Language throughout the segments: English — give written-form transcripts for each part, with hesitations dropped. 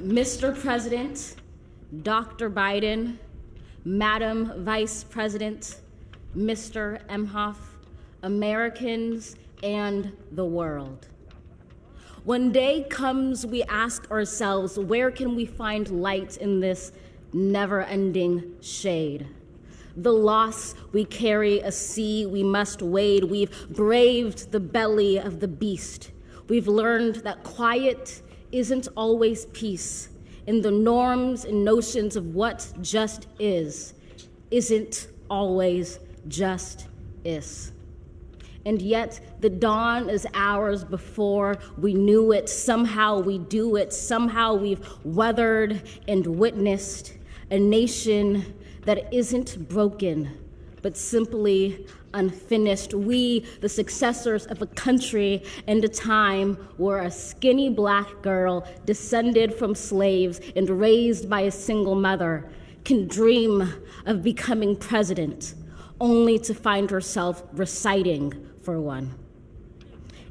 Mr. President, Dr. Biden, Madam Vice President, Mr. Emhoff, Americans, and the world. When day comes, we ask ourselves, where can we find light in this never-ending shade? The loss we carry, a sea we must wade. We've braved the belly of the beast. We've learned that quiet isn't always peace, and the norms and notions of what just isn't always just is. And yet the dawn is ours before we knew it. Somehow we do it. Somehow we've weathered and witnessed a nation that isn't broken, but simply unfinished. We, the successors of a country and a time where a skinny black girl descended from slaves and raised by a single mother can dream of becoming president, only to find herself reciting for one.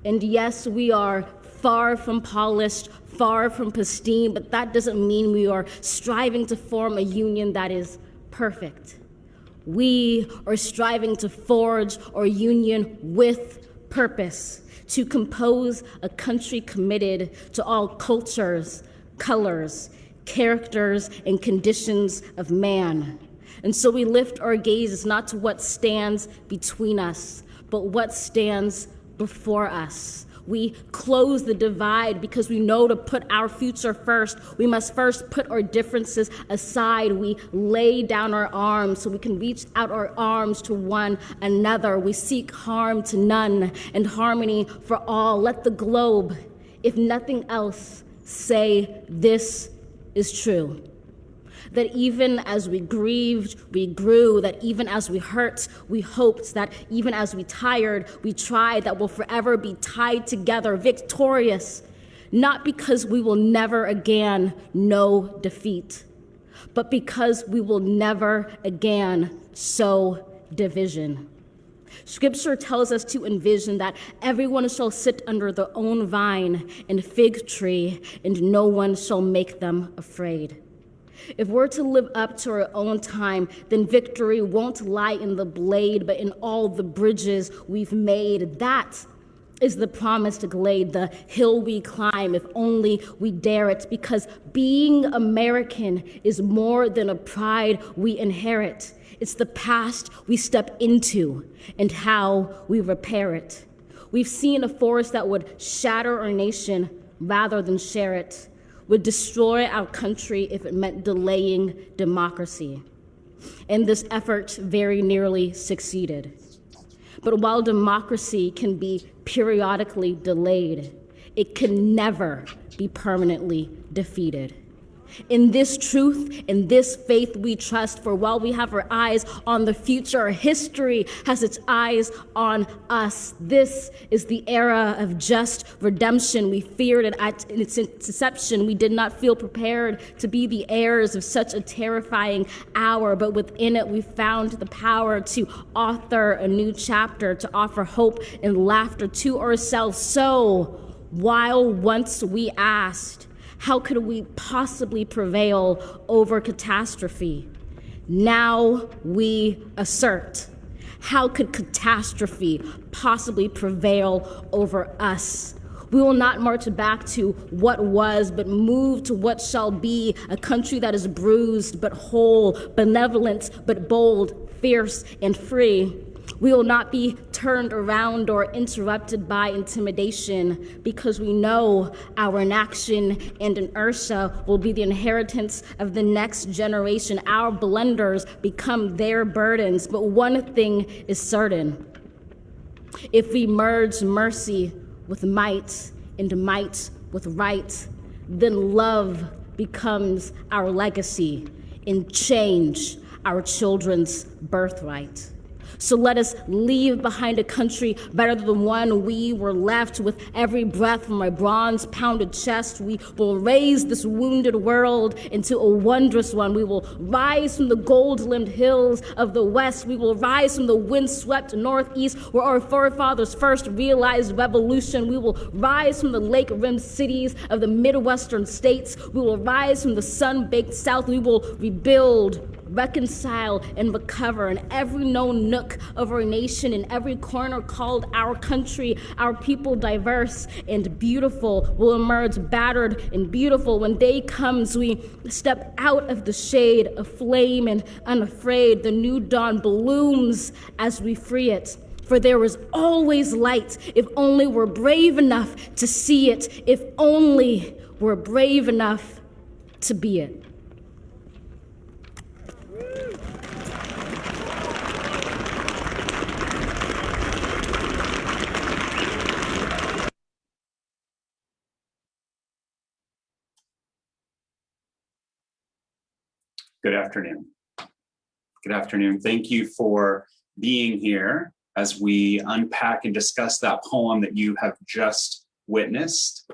And yes, we are far from polished, far from pristine, but that doesn't mean we are striving to form a union that is perfect. We are striving to forge our union with purpose, to compose a country committed to all cultures, colors, characters, and conditions of man. And so we lift our gazes not to what stands between us, but what stands before us. We close the divide because we know to put our future first. We must first put our differences aside. We lay down our arms so we can reach out our arms to one another. We seek harm to none and harmony for all. Let the globe, if nothing else, say this is true. That even as we grieved, we grew, that even as we hurt, we hoped, that even as we tired, we tried, that we'll forever be tied together, victorious, not because we will never again know defeat, but because we will never again sow division. Scripture tells us to envision that everyone shall sit under their own vine and fig tree, and no one shall make them afraid. If we're to live up to our own time, then victory won't lie in the blade, but in all the bridges we've made. That is the promised glade, the hill we climb, if only we dare it, because being American is more than a pride we inherit. It's the past we step into and how we repair it. We've seen a force that would shatter our nation rather than share it, would destroy our country if it meant delaying democracy. And this effort very nearly succeeded. But while democracy can be periodically delayed, it can never be permanently defeated. In this truth, in this faith we trust, for while we have our eyes on the future, history has its eyes on us. This is the era of just redemption. We feared it at its inception. We did not feel prepared to be the heirs of such a terrifying hour, but within it we found the power to author a new chapter, to offer hope and laughter to ourselves. So, while once we asked, how could we possibly prevail over catastrophe? Now we assert, how could catastrophe possibly prevail over us? We will not march back to what was, but move to what shall be, a country that is bruised but whole, benevolent but bold, fierce and free. We will not be turned around or interrupted by intimidation, because we know our inaction and inertia will be the inheritance of the next generation. Our blunders become their burdens. But one thing is certain: if we merge mercy with might and might with right, then love becomes our legacy and change our children's birthright. So let us leave behind a country better than the one we were left. With every breath from my bronze-pounded chest, we will raise this wounded world into a wondrous one. We will rise from the gold-limbed hills of the west. We will rise from the windswept northeast, where our forefathers first realized revolution. We will rise from the lake-rimmed cities of the Midwestern states. We will rise from the sun-baked south. We will rebuild, reconcile, and recover in every known nook of our nation, in every corner called our country. Our people, diverse and beautiful, will emerge battered and beautiful. When day comes, we step out of the shade, aflame and unafraid. The new dawn blooms as we free it. For there is always light, if only we're brave enough to see it, if only we're brave enough to be it. Good afternoon. Good afternoon. Thank you for being here as we unpack and discuss that poem that you have just witnessed.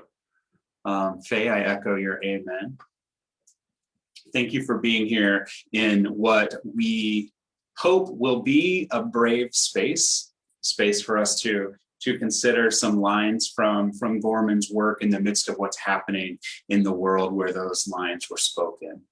Faye, I echo your amen. Thank you for being here in what we hope will be a brave space for us to consider some lines from Gorman's work in the midst of what's happening in the world where those lines were spoken.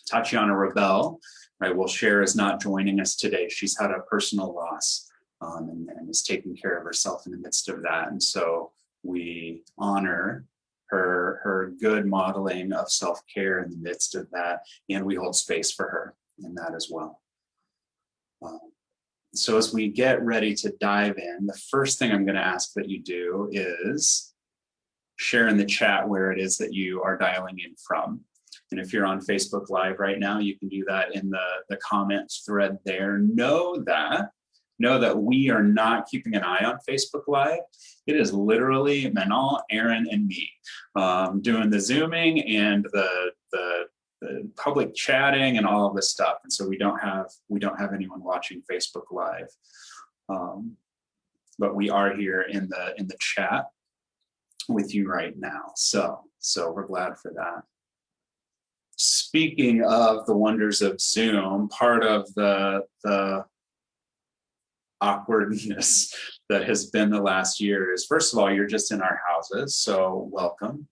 Tatiana Rebel, right, will share, is not joining us today. She's had a personal loss and is taking care of herself in the midst of that. And so we honor her good modeling of self-care in the midst of that, and we hold space for her in that as well. So as we get ready to dive in, the first thing I'm going to ask that you do is share in the chat where it is that you are dialing in from. And if you're on Facebook Live right now, you can do that in the comments thread there. Know that we are not keeping an eye on Facebook Live. It is literally Manal, Aaron, and me doing the Zooming and the public chatting and all of this stuff. And so we don't have anyone watching Facebook Live, but we are here in the chat with you right now. So we're glad for that. Speaking of the wonders of Zoom, part of the awkwardness that has been the last year is, first of all, you're just in our houses, so welcome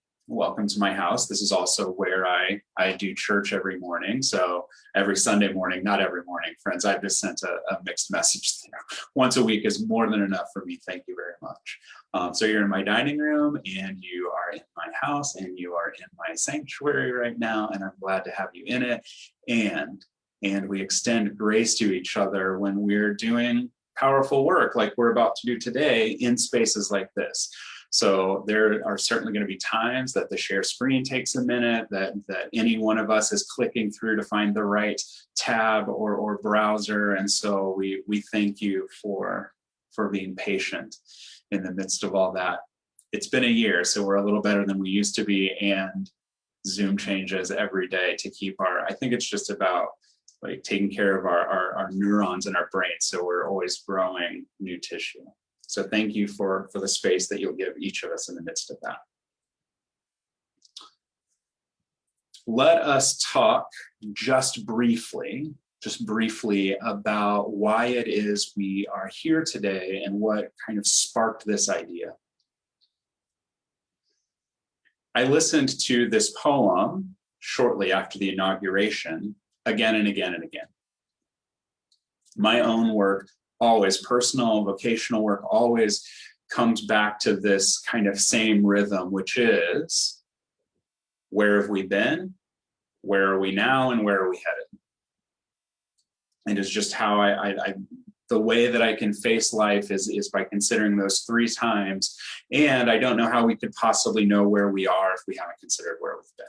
to my house. This is also where I do church every morning. So every Sunday morning, not every morning, friends, I've just sent a mixed message there. Once a week is more than enough for me. Thank you very much. So you're in my dining room and you are in my house and you are in my sanctuary right now. And I'm glad to have you in it. And we extend grace to each other when we're doing powerful work like we're about to do today in spaces like this. So there are certainly going to be times that the share screen takes a minute, that any one of us is clicking through to find the right tab or browser. And so we thank you for being patient in the midst of all that. It's been a year, so we're a little better than we used to be, and Zoom changes every day to keep I think it's just about like taking care of our neurons in our brain, so we're always growing new tissue. So thank you for the space that you'll give each of us in the midst of that. Let us talk just briefly about why it is we are here today and what kind of sparked this idea. I listened to this poem shortly after the inauguration again and again and again. My own work, always personal, vocational work, always comes back to this kind of same rhythm, which is, where have we been? Where are we now? And where are we headed? And it's just how the way that I can face life is by considering those three times. And I don't know how we could possibly know where we are if we haven't considered where we've been.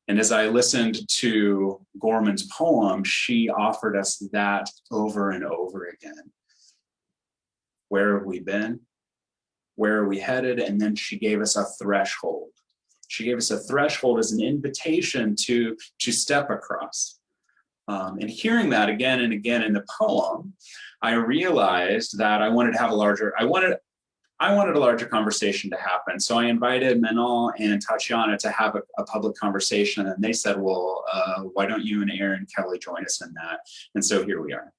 And as I listened to Gorman's poem, she offered us that over and over again. Where have we been? Where are we headed? And then she gave us a threshold. She gave us a threshold as an invitation to step across. And hearing that again and again in the poem, I realized that I wanted to have I wanted a larger conversation to happen. So I invited Manal and Tatiana to have a public conversation. And they said, well, why don't you and Aaron Kelly join us in that? And so here we are.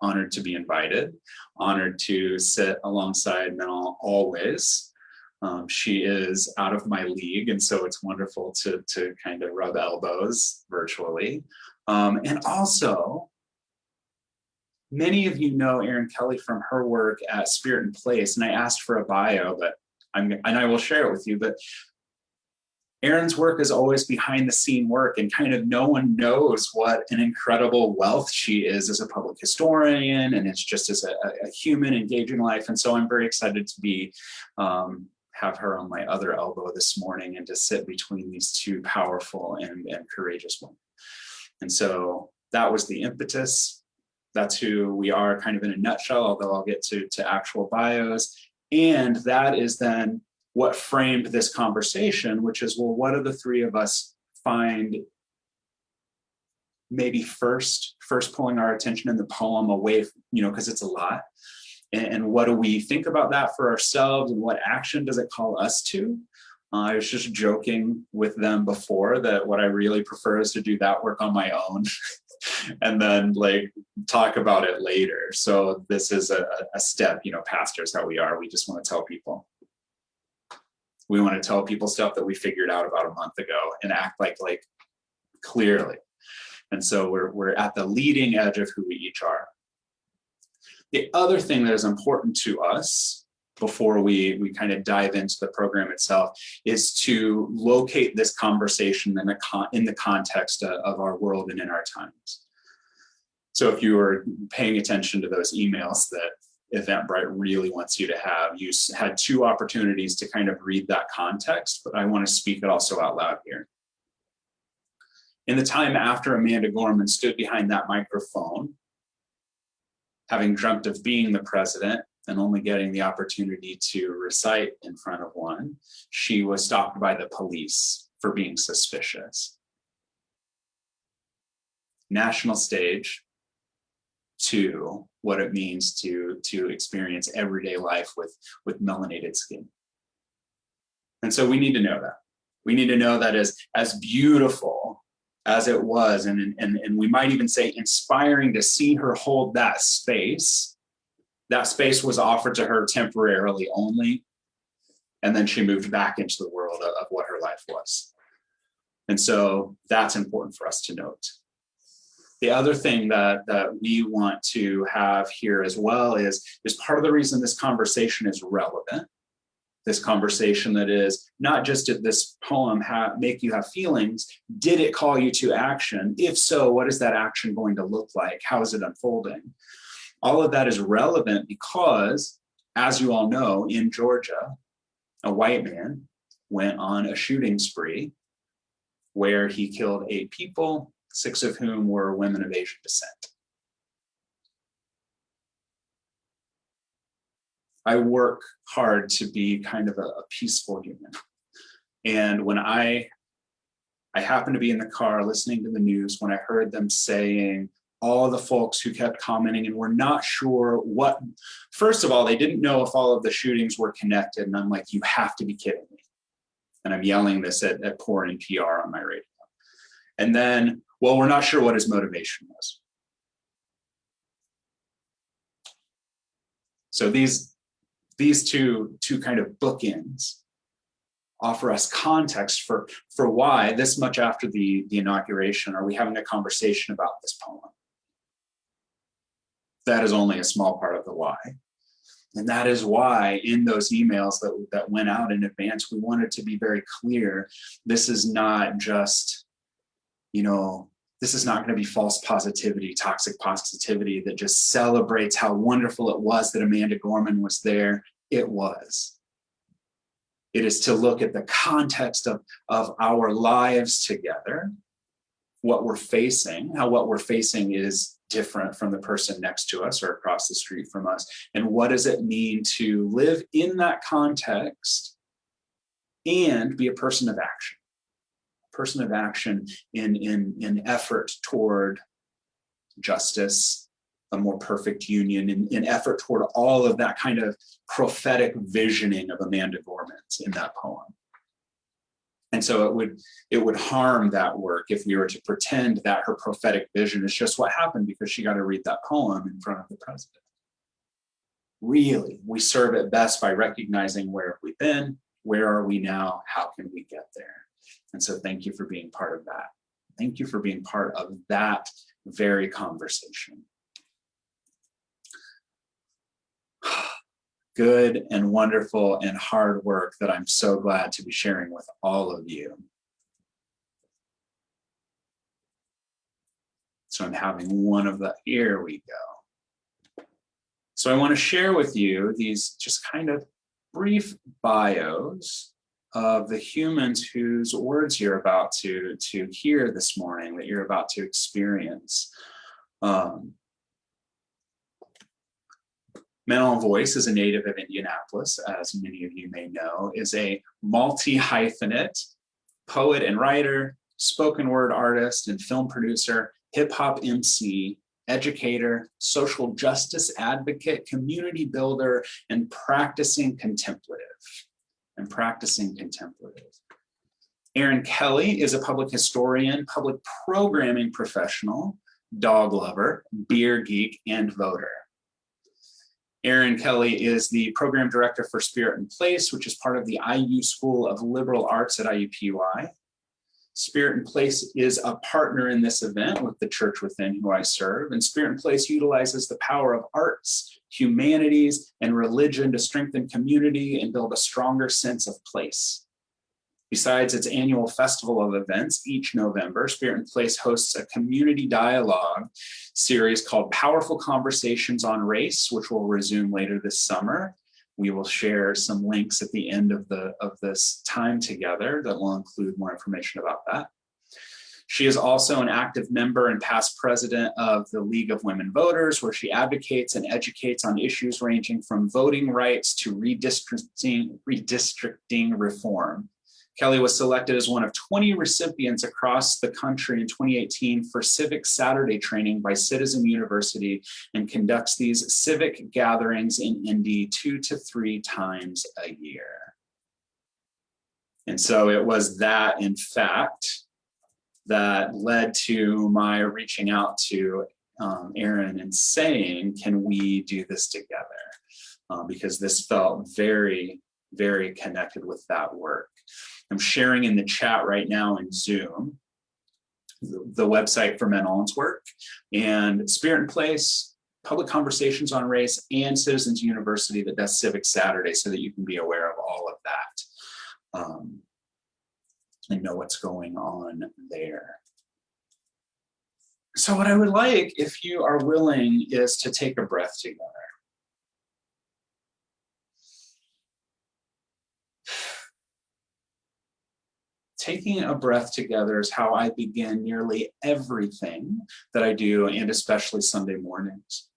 Honored to be invited, honored to sit alongside Manal always. She is out of my league, and so it's wonderful to kind of rub elbows virtually. And also, many of you know Erin Kelly from her work at Spirit and Place, and I asked for a bio, but I will share it with you. But Erin's work is always behind the scene work, and kind of no one knows what an incredible wealth she is as a public historian, and it's just as a human engaging life. And so I'm very excited to be have her on my other elbow this morning and to sit between these two powerful and courageous women. And so that was the impetus. That's who we are kind of in a nutshell, although I'll get to actual bios. And that is then what framed this conversation, which is, well, what do the three of us find maybe first pulling our attention in the poem away, because it's a lot. And what do we think about that for ourselves, and what action does it call us to? I was just joking with them before that what I really prefer is to do that work on my own and then talk about it later. So this is a step, pastors, how we are. We just want to tell people. We want to tell people stuff that we figured out about a month ago and act like clearly. And so we're at the leading edge of who we each are. The other thing that is important to us before we kind of dive into the program itself is to locate this conversation in the context of our world and in our times. So if you were paying attention to those emails that Eventbrite really wants you to have, you had two opportunities to kind of read that context, but I want to speak it also out loud here. In the time after Amanda Gorman stood behind that microphone, having dreamt of being the president and only getting the opportunity to recite in front of one, she was stopped by the police for being suspicious. National stage to what it means to experience everyday life with melanated skin. And so we need to know that. We need to know that as beautiful as it was, and we might even say inspiring to see her hold that space was offered to her temporarily only, and then she moved back into the world of what her life was. And so that's important for us to note. The other thing that we want to have here as well is part of the reason this conversation is relevant. This conversation that is not just did this poem make you have feelings, did it call you to action? If so, what is that action going to look like? How is it unfolding? All of that is relevant because, as you all know, in Georgia, a white man went on a shooting spree where he killed 8 people, 6 of whom were women of Asian descent. I work hard to be kind of a peaceful human. And when I happened to be in the car listening to the news when I heard them saying all the folks who kept commenting and were not sure what, first of all, they didn't know if all of the shootings were connected. And I'm like, you have to be kidding me. And I'm yelling this at poor NPR on my radio. And then, well, we're not sure what his motivation was. So these two kind of bookends offer us context for why this much after the inauguration are we having a conversation about this poem. That is only a small part of the why. And that is why in those emails that went out in advance, we wanted to be very clear. This is not just, this is not going to be false positivity, toxic positivity that just celebrates how wonderful it was that Amanda Gorman was there. It was. It is to look at the context of our lives together, what we're facing, how what we're facing is different from the person next to us or across the street from us. And what does it mean to live in that context and be a person of action, a person of action in effort toward justice, a more perfect union, in effort toward all of that kind of prophetic visioning of Amanda Gorman in that poem. And so it would harm that work if we were to pretend that her prophetic vision is just what happened because she got to read that poem in front of the president. Really, we serve it best by recognizing where have we been, where are we now, how can we get there? And so thank you for being part of that. Thank you for being part of that very conversation. Good and wonderful and hard work that I'm so glad to be sharing with all of you. So I'm having one of the, here we go. So I want to share with you these just kind of brief bios of the humans whose words you're about to hear this morning, that you're about to experience. Manon Voice is a native of Indianapolis, as many of you may know, is a multi-hyphenate poet and writer, spoken word artist and film producer, hip hop MC, educator, social justice advocate, community builder, and practicing contemplative. Erin Kelly is a public historian, public programming professional, dog lover, beer geek, and voter. Erin Kelly is the program director for Spirit and Place, which is part of the IU School of Liberal Arts at IUPUI. Spirit and Place is a partner in this event with the church within who I serve, and Spirit and Place utilizes the power of arts, humanities, and religion to strengthen community and build a stronger sense of place. Besides its annual festival of events each November, Spirit and Place hosts a community dialogue series called Powerful Conversations on Race, which will resume later this summer. We will share some links at the end of this time together that will include more information about that. She is also an active member and past president of the League of Women Voters, where she advocates and educates on issues ranging from voting rights to redistricting reform. Kelly was selected as one of 20 recipients across the country in 2018 for Civic Saturday training by Citizen University and conducts these civic gatherings in Indy 2 to 3 times a year. And so it was that, in fact, that led to my reaching out to Erin and saying, can we do this together? Because this felt very, very connected with that work. I'm sharing in the chat right now in Zoom the website for Manon's work, and Spirit and Place, Public Conversations on Race, and Citizens University that does Civic Saturday, so that you can be aware of all of that and know what's going on there. So what I would like, if you are willing, is to take a breath together. Taking a breath together is how I begin nearly everything that I do, and especially Sunday mornings.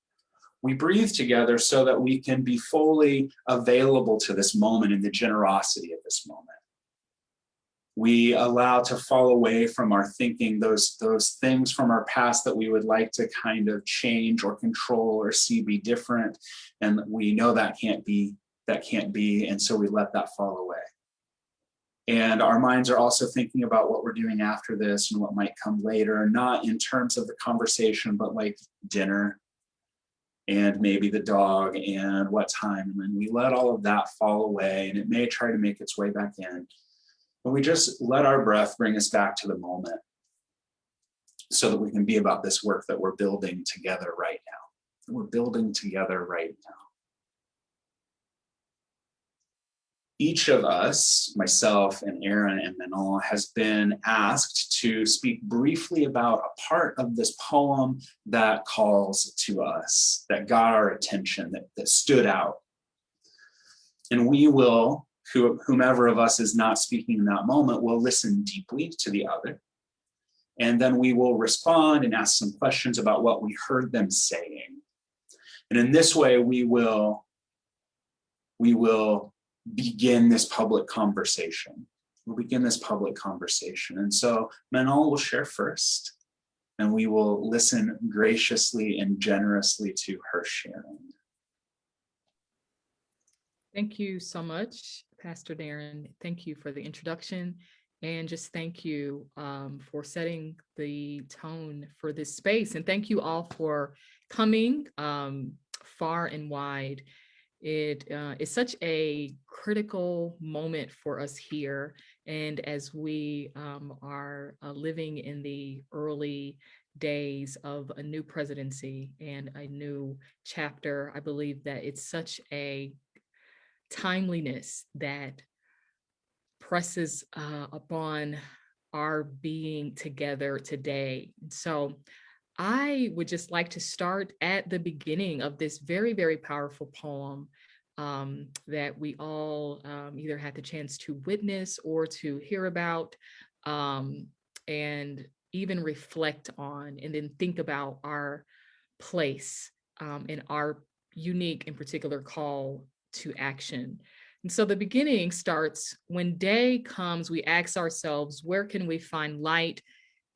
We breathe together so that we can be fully available to this moment and the generosity of this moment. We allow to fall away from our thinking those things from our past that we would like to kind of change or control or see be different. And we know that can't be, and so we let that fall away. And our minds are also thinking about what we're doing after this and what might come later, not in terms of the conversation, but like dinner and maybe the dog and what time. And then we let all of that fall away, and it may try to make its way back in. But we just let our breath bring us back to the moment so that we can be about this work that we're building together right now. We're building together right now. Each of us, myself and Erin and Manon, has been asked to speak briefly about a part of this poem that calls to us, that got our attention, that stood out. And we will, whomever of us is not speaking in that moment, will listen deeply to the other. And then we will respond and ask some questions about what we heard them saying. And in this way, we will begin this public conversation. we'll begin this public conversation. And so Manal will share first, and we will listen graciously and generously to her sharing. Thank you so much, Pastor Darren. Thank you for the introduction. And just thank you for setting the tone for this space. And thank you all for coming far and wide. It is such a critical moment for us here. And as we are living in the early days of a new presidency and a new chapter, I believe that it's such a timeliness that presses upon our being together today. So I would just like to start at the beginning of this very, very powerful poem that we all either had the chance to witness or to hear about, and even reflect on, and then think about our place in our unique and particular call to action. And so the beginning starts: when day comes, we ask ourselves, where can we find light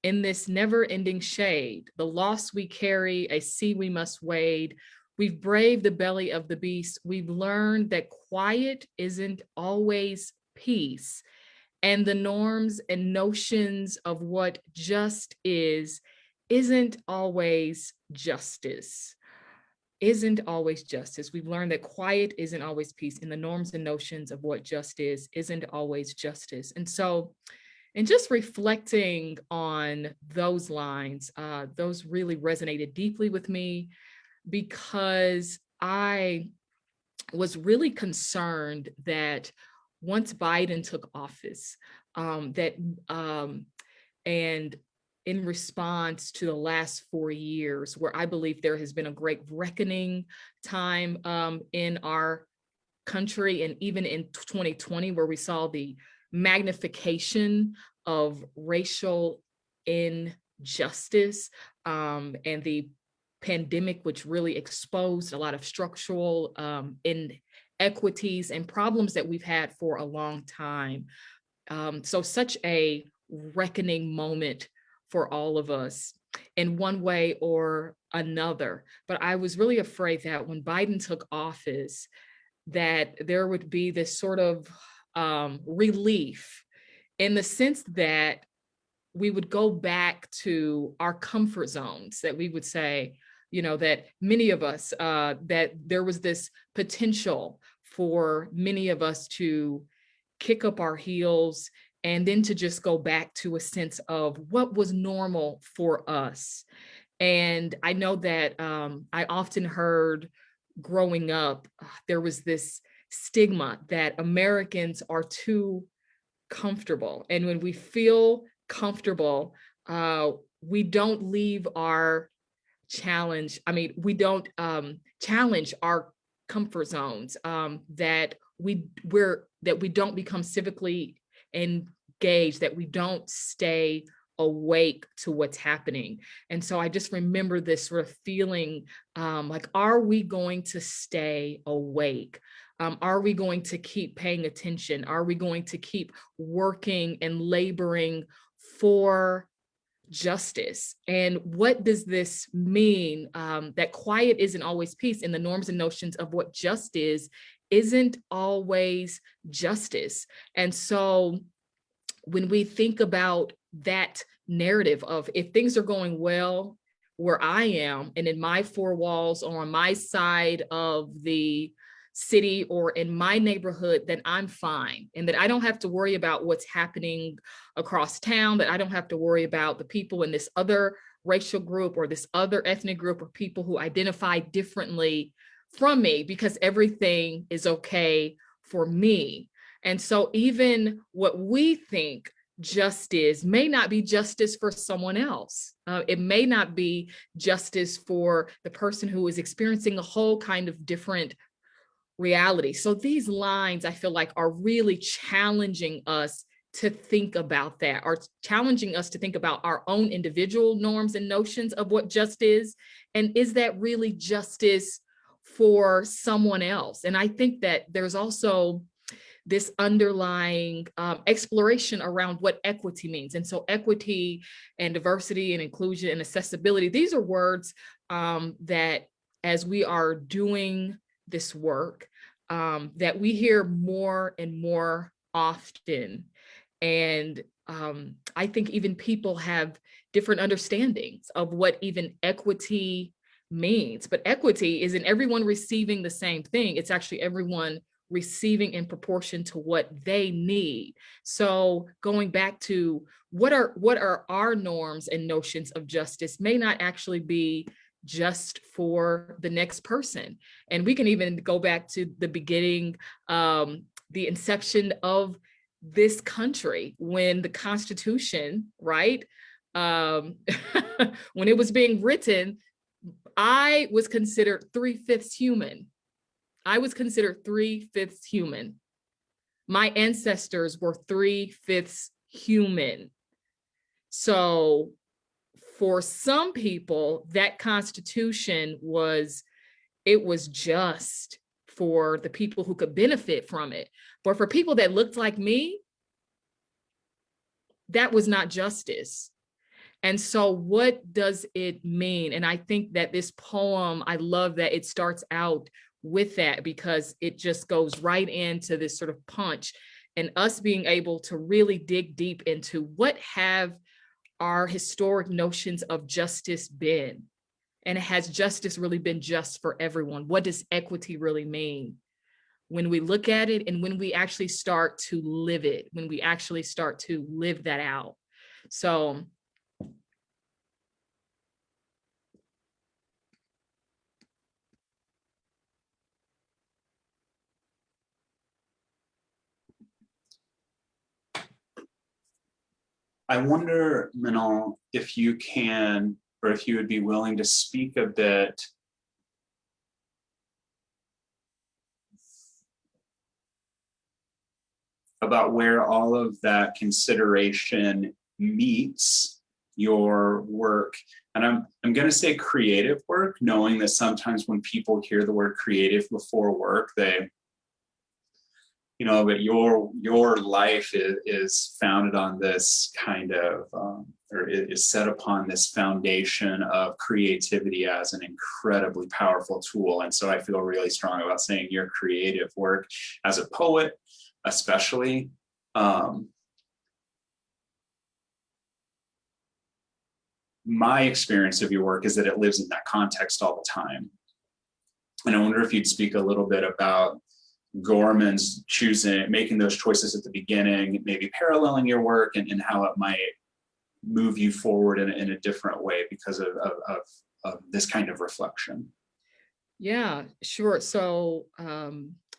in this never-ending shade? The loss we carry, a sea we must wade. We've braved the belly of the beast. We've learned that quiet isn't always peace. And the norms and notions of what just isn't always justice. Isn't always justice. We've learned that quiet isn't always peace, and the norms and notions of what just isn't always justice. And so, and just reflecting on those lines, those really resonated deeply with me, because I was really concerned that once Biden took office, and in response to the last 4 years, where I believe there has been a great reckoning time in our country, and even in 2020, where we saw the magnification of racial injustice and the pandemic, which really exposed a lot of structural inequities and problems that we've had for a long time. So such a reckoning moment for all of us in one way or another. But I was really afraid that when Biden took office, that there would be this sort of relief, in the sense that we would go back to our comfort zones, that we would say, that many of us, that there was this potential for many of us to kick up our heels and then to just go back to a sense of what was normal for us. And I know that I often heard growing up, there was this stigma that Americans are too comfortable. And when we feel comfortable, we don't leave our challenge. I mean, we don't challenge our comfort zones, that we don't become civically engaged, that we don't stay awake to what's happening. And so I just remember this sort of feeling like, are we going to stay awake? Are we going to keep paying attention? Are we going to keep working and laboring for justice? And what does this mean? That quiet isn't always peace, and the norms and notions of what just isn't always justice. And so when we think about that narrative of, if things are going well where I am and in my four walls or on my side of the city or in my neighborhood, then I'm fine. And that I don't have to worry about what's happening across town, that I don't have to worry about the people in this other racial group or this other ethnic group or people who identify differently from me, because everything is okay for me. And so even what we think justice may not be justice for someone else. It may not be justice for the person who is experiencing a whole kind of different reality. So these lines, I feel like, are really challenging us to think about that, are challenging us to think about our own individual norms and notions of what just is. And is that really justice for someone else? And I think that there's also this underlying exploration around what equity means. And so equity and diversity and inclusion and accessibility, these are words that as we are doing this work, that we hear more and more often. And I think even people have different understandings of what even equity means. But equity isn't everyone receiving the same thing. It's actually everyone receiving in proportion to what they need. So going back to what are our norms and notions of justice may not actually be just for the next person. And we can even go back to the beginning, the inception of this country, when the Constitution, right? When it was being written, I was considered 3/5 human. I was considered 3/5 human. My ancestors were 3/5 human. So for some people, that Constitution was just for the people who could benefit from it. But for people that looked like me, that was not justice. And so what does it mean? And I think that this poem, I love that it starts out with that, because it just goes right into this sort of punch, and us being able to really dig deep into what have our historic notions of justice been? And has justice really been just for everyone? What does equity really mean? When we look at it and when we actually start to live it, when we actually start to live that out. So I wonder, Manon, if you can, or if you would be willing to speak a bit about where all of that consideration meets your work. And I'm going to say creative work, knowing that sometimes when people hear the word creative before work, they, but your life is founded on this kind of, or is set upon this foundation of creativity as an incredibly powerful tool. And so I feel really strong about saying your creative work as a poet, especially. My experience of your work is that it lives in that context all the time. And I wonder if you'd speak a little bit about Gorman's making those choices at the beginning, maybe paralleling your work, and how it might move you forward in a different way because of this kind of reflection. yeah, sure. So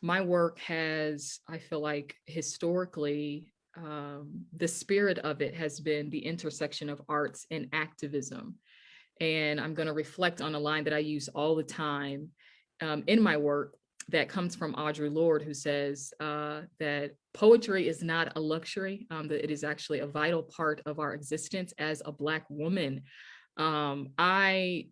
my work has, I feel like historically, the spirit of it has been the intersection of arts and activism. And I'm going to reflect on a line that I use all the time in my work that comes from Audre Lorde, who says that poetry is not a luxury, that it is actually a vital part of our existence as a Black woman. I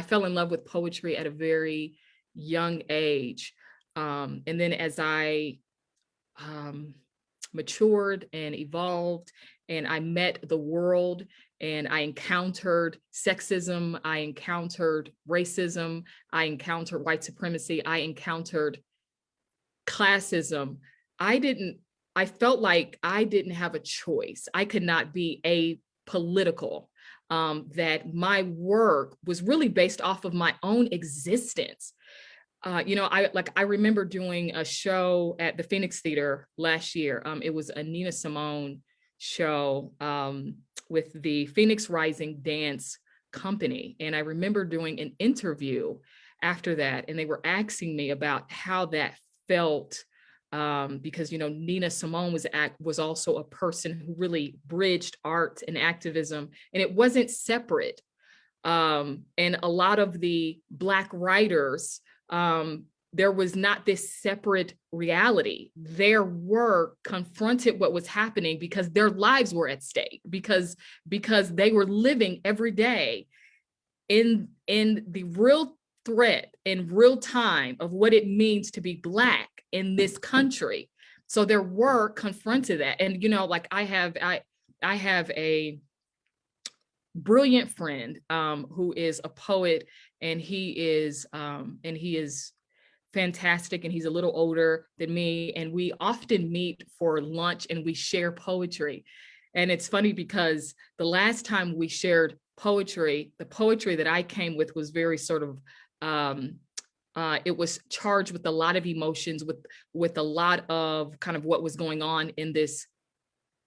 fell in love with poetry at a very young age. And then as I matured and evolved, and I met the world, and I encountered sexism, I encountered racism, I encountered white supremacy, I encountered classism. I felt like I didn't have a choice. I could not be apolitical. That my work was really based off of my own existence. I remember doing a show at the Phoenix Theater last year. It was a Nina Simone show with the Phoenix Rising Dance Company. And I remember doing an interview after that, and they were asking me about how that felt, because Nina Simone was also a person who really bridged art and activism, and it wasn't separate. And a lot of the Black writers, there was not this separate reality. Their work confronted what was happening because their lives were at stake, because they were living every day in the real threat in real time of what it means to be Black in this country. So their work confronted that. And, you know, like I have a brilliant friend who is a poet, and he is fantastic, and he's a little older than me, and we often meet for lunch and we share poetry. And it's funny because the last time we shared poetry, the poetry that I came with was very sort of it was charged with a lot of emotions, with a lot of kind of what was going on in this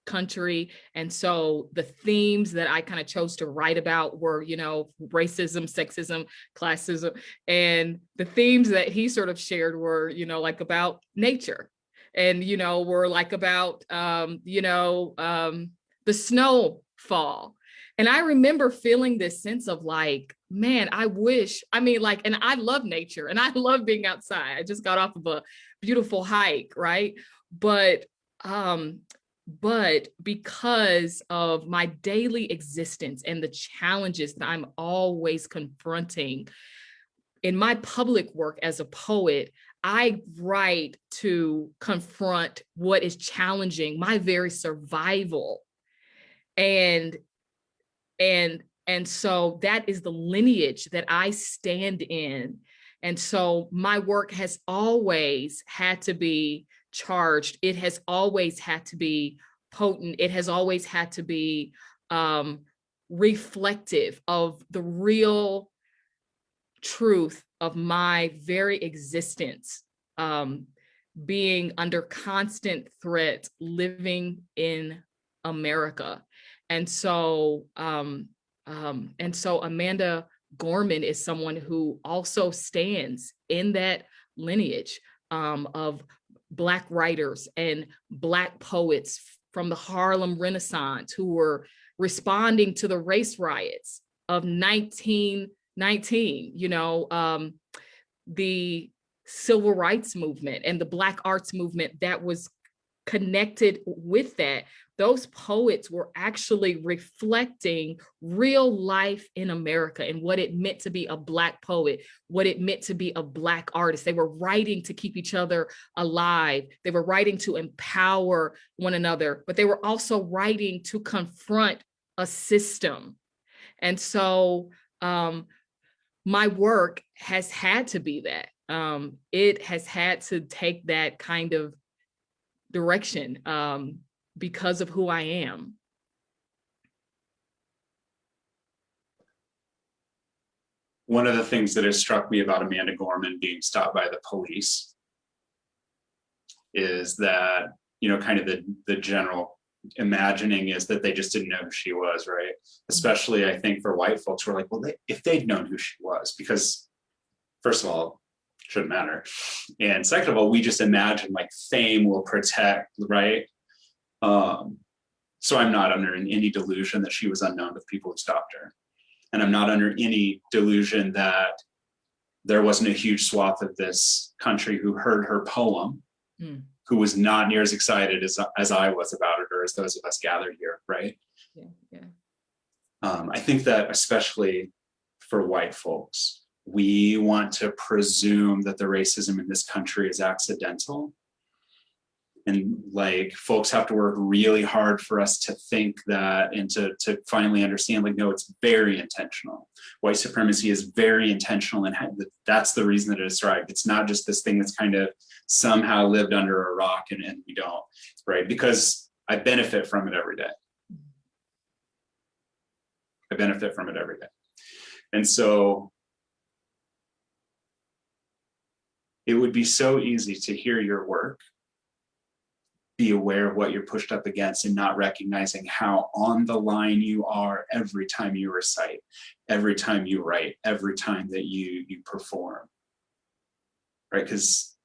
country. And so the themes that I kind of chose to write about were, you know, racism, sexism, classism. And the themes that he sort of shared were, you know, like about nature, and, you know, were like about, the snowfall. And I remember feeling this sense of like, man, I wish, I mean, like, and I love nature and I love being outside. I just got off of a beautiful hike, right? But because of my daily existence and the challenges that I'm always confronting in my public work as a poet, I write to confront what is challenging my very survival. And so that is the lineage that I stand in. And so my work has always had to be charged. It has always had to be potent. It has always had to be reflective of the real truth of my very existence, being under constant threat, living in America. And so Amanda Gorman is someone who also stands in that lineage of Black writers and Black poets from the Harlem Renaissance who were responding to the race riots of 1919, you know, the civil rights movement and the Black arts movement that was connected with that. Those poets were actually reflecting real life in America and what it meant to be a Black poet, what it meant to be a Black artist. They were writing to keep each other alive. They were writing to empower one another, but they were also writing to confront a system. And so my work has had to be that. It has had to take that kind of direction because of who I am. One of the things that has struck me about Amanda Gorman being stopped by the police is that, you know, kind of the general imagining is that they just didn't know who she was, right? Especially, I think, for white folks who are like, well, if they'd known who she was, because first of all, shouldn't matter. And second of all, we just imagine like fame will protect, right? So I'm not under any delusion that she was unknown to the people who stopped her. And I'm not under any delusion that there wasn't a huge swath of this country who heard her poem, who was not near as excited as I was about it, or as those of us gathered here, right? Yeah. I think that especially for white folks, we want to presume that the racism in this country is accidental. And like folks have to work really hard for us to think that and to finally understand, like, no, it's very intentional. White supremacy is very intentional, and that's the reason that it is thrived. It's not just this thing that's kind of somehow lived under a rock and we don't, right? Because I benefit from it every day. I benefit from it every day. And so it would be so easy to hear your work, be aware of what you're pushed up against, and not recognizing how on the line you are every time you recite, every time you write, every time that you perform, right? Because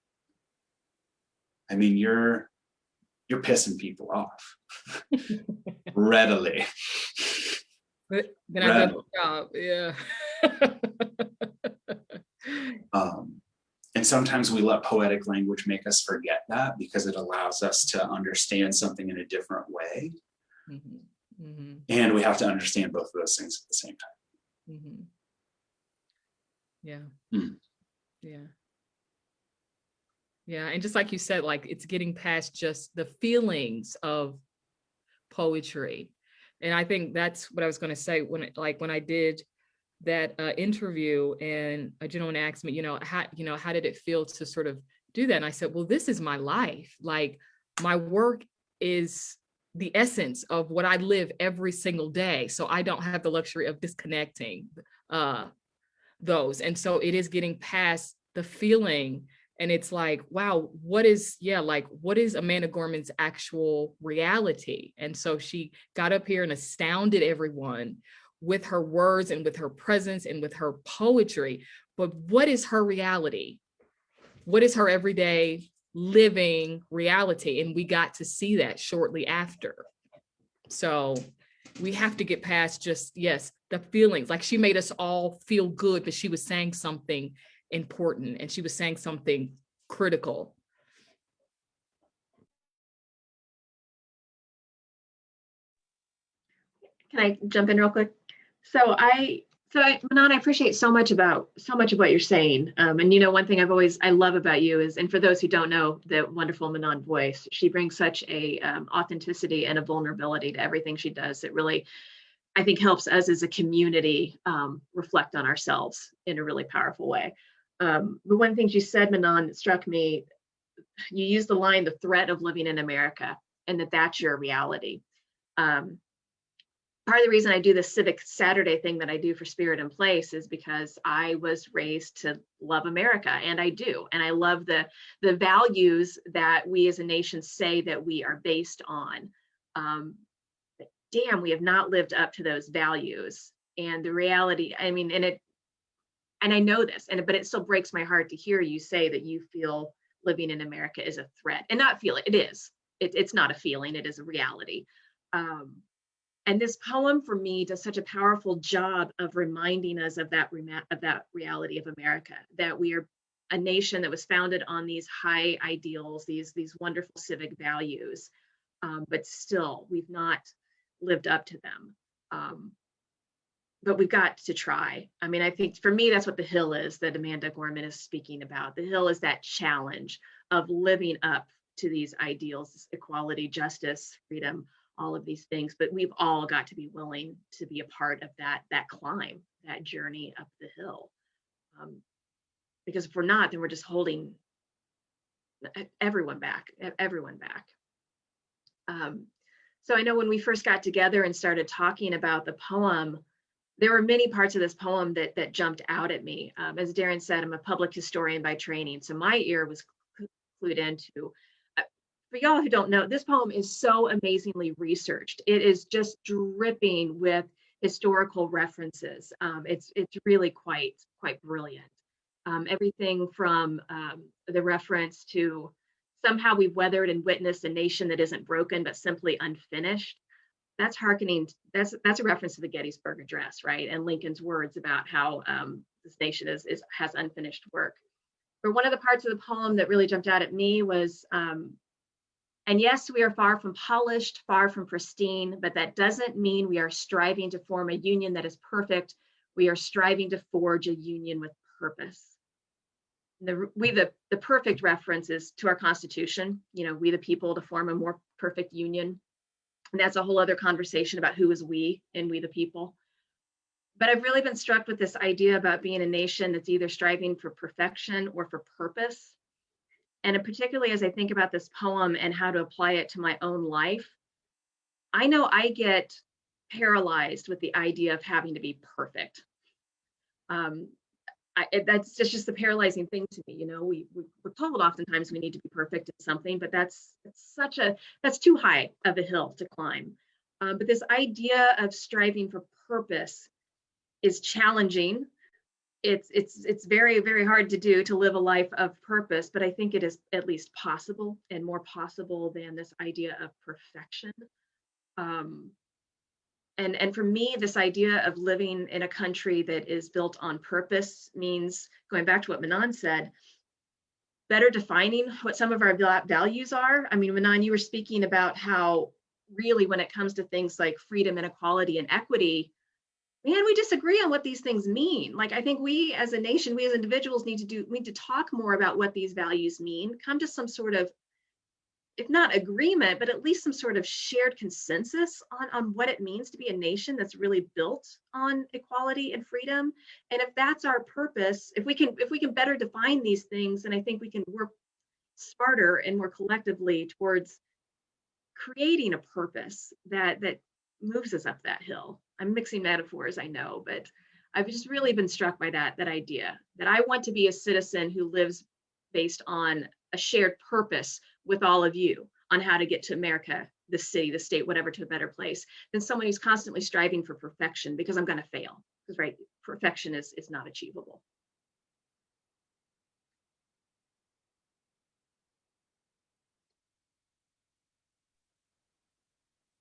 I mean, you're pissing people off readily. Then I got the job, yeah. And sometimes we let poetic language make us forget that, because it allows us to understand something in a different way. Mm-hmm. Mm-hmm. And we have to understand both of those things at the same time. Mm-hmm. Yeah. Mm. Yeah. Yeah. And just like you said, like it's getting past just the feelings of poetry. And I think that's what I was going to say when I did that interview and a gentleman asked me, how did it feel to sort of do that? And I said, well, this is my life. Like my work is the essence of what I live every single day. So I don't have the luxury of disconnecting uh, those. And so it is getting past the feeling. And it's like, wow, what is Amanda Gorman's actual reality? And so she got up here and astounded everyone with her words and with her presence and with her poetry. But what is her reality? What is her everyday living reality? And we got to see that shortly after. So we have to get past just, yes, the feelings. Like she made us all feel good, but she was saying something important and she was saying something critical. Can I jump in real quick? Manon, I appreciate so much of what you're saying. And one thing I love about you is, and for those who don't know the wonderful Manon voice, she brings such a authenticity and a vulnerability to everything she does. It really, I think, helps us as a community reflect on ourselves in a really powerful way. But one thing you said, Manon, that struck me, you used the line, "the threat of living in America," and that's your reality. Part of the reason I do this Civic Saturday thing that I do for Spirit in Place is because I was raised to love America, and I do. And I love the values that we as a nation say that we are based on. Damn, we have not lived up to those values. And the reality, I mean, and I know this, but it still breaks my heart to hear you say that you feel living in America is a threat, and not feel it. It is. It's not a feeling, it is a reality. And this poem for me does such a powerful job of reminding us of that reality of America, that we are a nation that was founded on these high ideals, these wonderful civic values, but still we've not lived up to them. But we've got to try. I mean, I think for me, that's what the Hill is that Amanda Gorman is speaking about. The Hill is that challenge of living up to these ideals, equality, justice, freedom, all of these things, but we've all got to be willing to be a part of that climb, that journey up the hill. Because if we're not, then we're just holding everyone back. So I know when we first got together and started talking about the poem, there were many parts of this poem that jumped out at me. As Darren said, I'm a public historian by training, so my ear was clued into. For y'all who don't know, this poem is so amazingly researched. It is just dripping with historical references. It's really quite brilliant. Everything from the reference to somehow we've weathered and witnessed a nation that isn't broken but simply unfinished. That's a reference to the Gettysburg Address, right? And Lincoln's words about how this nation has unfinished work. But one of the parts of the poem that really jumped out at me was, and yes, we are far from polished, far from pristine, but that doesn't mean we are striving to form a union that is perfect. We are striving to forge a union with purpose. The perfect reference is to our Constitution, we the people to form a more perfect union. And that's a whole other conversation about who is we and we the people. But I've really been struck with this idea about being a nation that's either striving for perfection or for purpose. And particularly as I think about this poem and how to apply it to my own life, I know I get paralyzed with the idea of having to be perfect. That's just the paralyzing thing to me. We're told oftentimes we need to be perfect at something, but that's too high of a hill to climb. But this idea of striving for purpose is challenging. It's very, very hard to do, to live a life of purpose, but I think it is at least possible, and more possible than this idea of perfection. And for me, this idea of living in a country that is built on purpose means, going back to what Manon said, better defining what some of our values are. I mean, Manon, you were speaking about how really when it comes to things like freedom and equality and equity, man, we disagree on what these things mean. Like, I think we as a nation, we as individuals need to talk more about what these values mean, come to some sort of, if not agreement, but at least some sort of shared consensus on what it means to be a nation that's really built on equality and freedom. And if that's our purpose, if we can better define these things, then I think we can work smarter and more collectively towards creating a purpose that moves us up that hill. I'm mixing metaphors, I know, but I've just really been struck by that idea that I want to be a citizen who lives based on a shared purpose with all of you on how to get to America, the city, the state, whatever, to a better place, than someone who's constantly striving for perfection because I'm going to fail. Because, right, perfection is not achievable.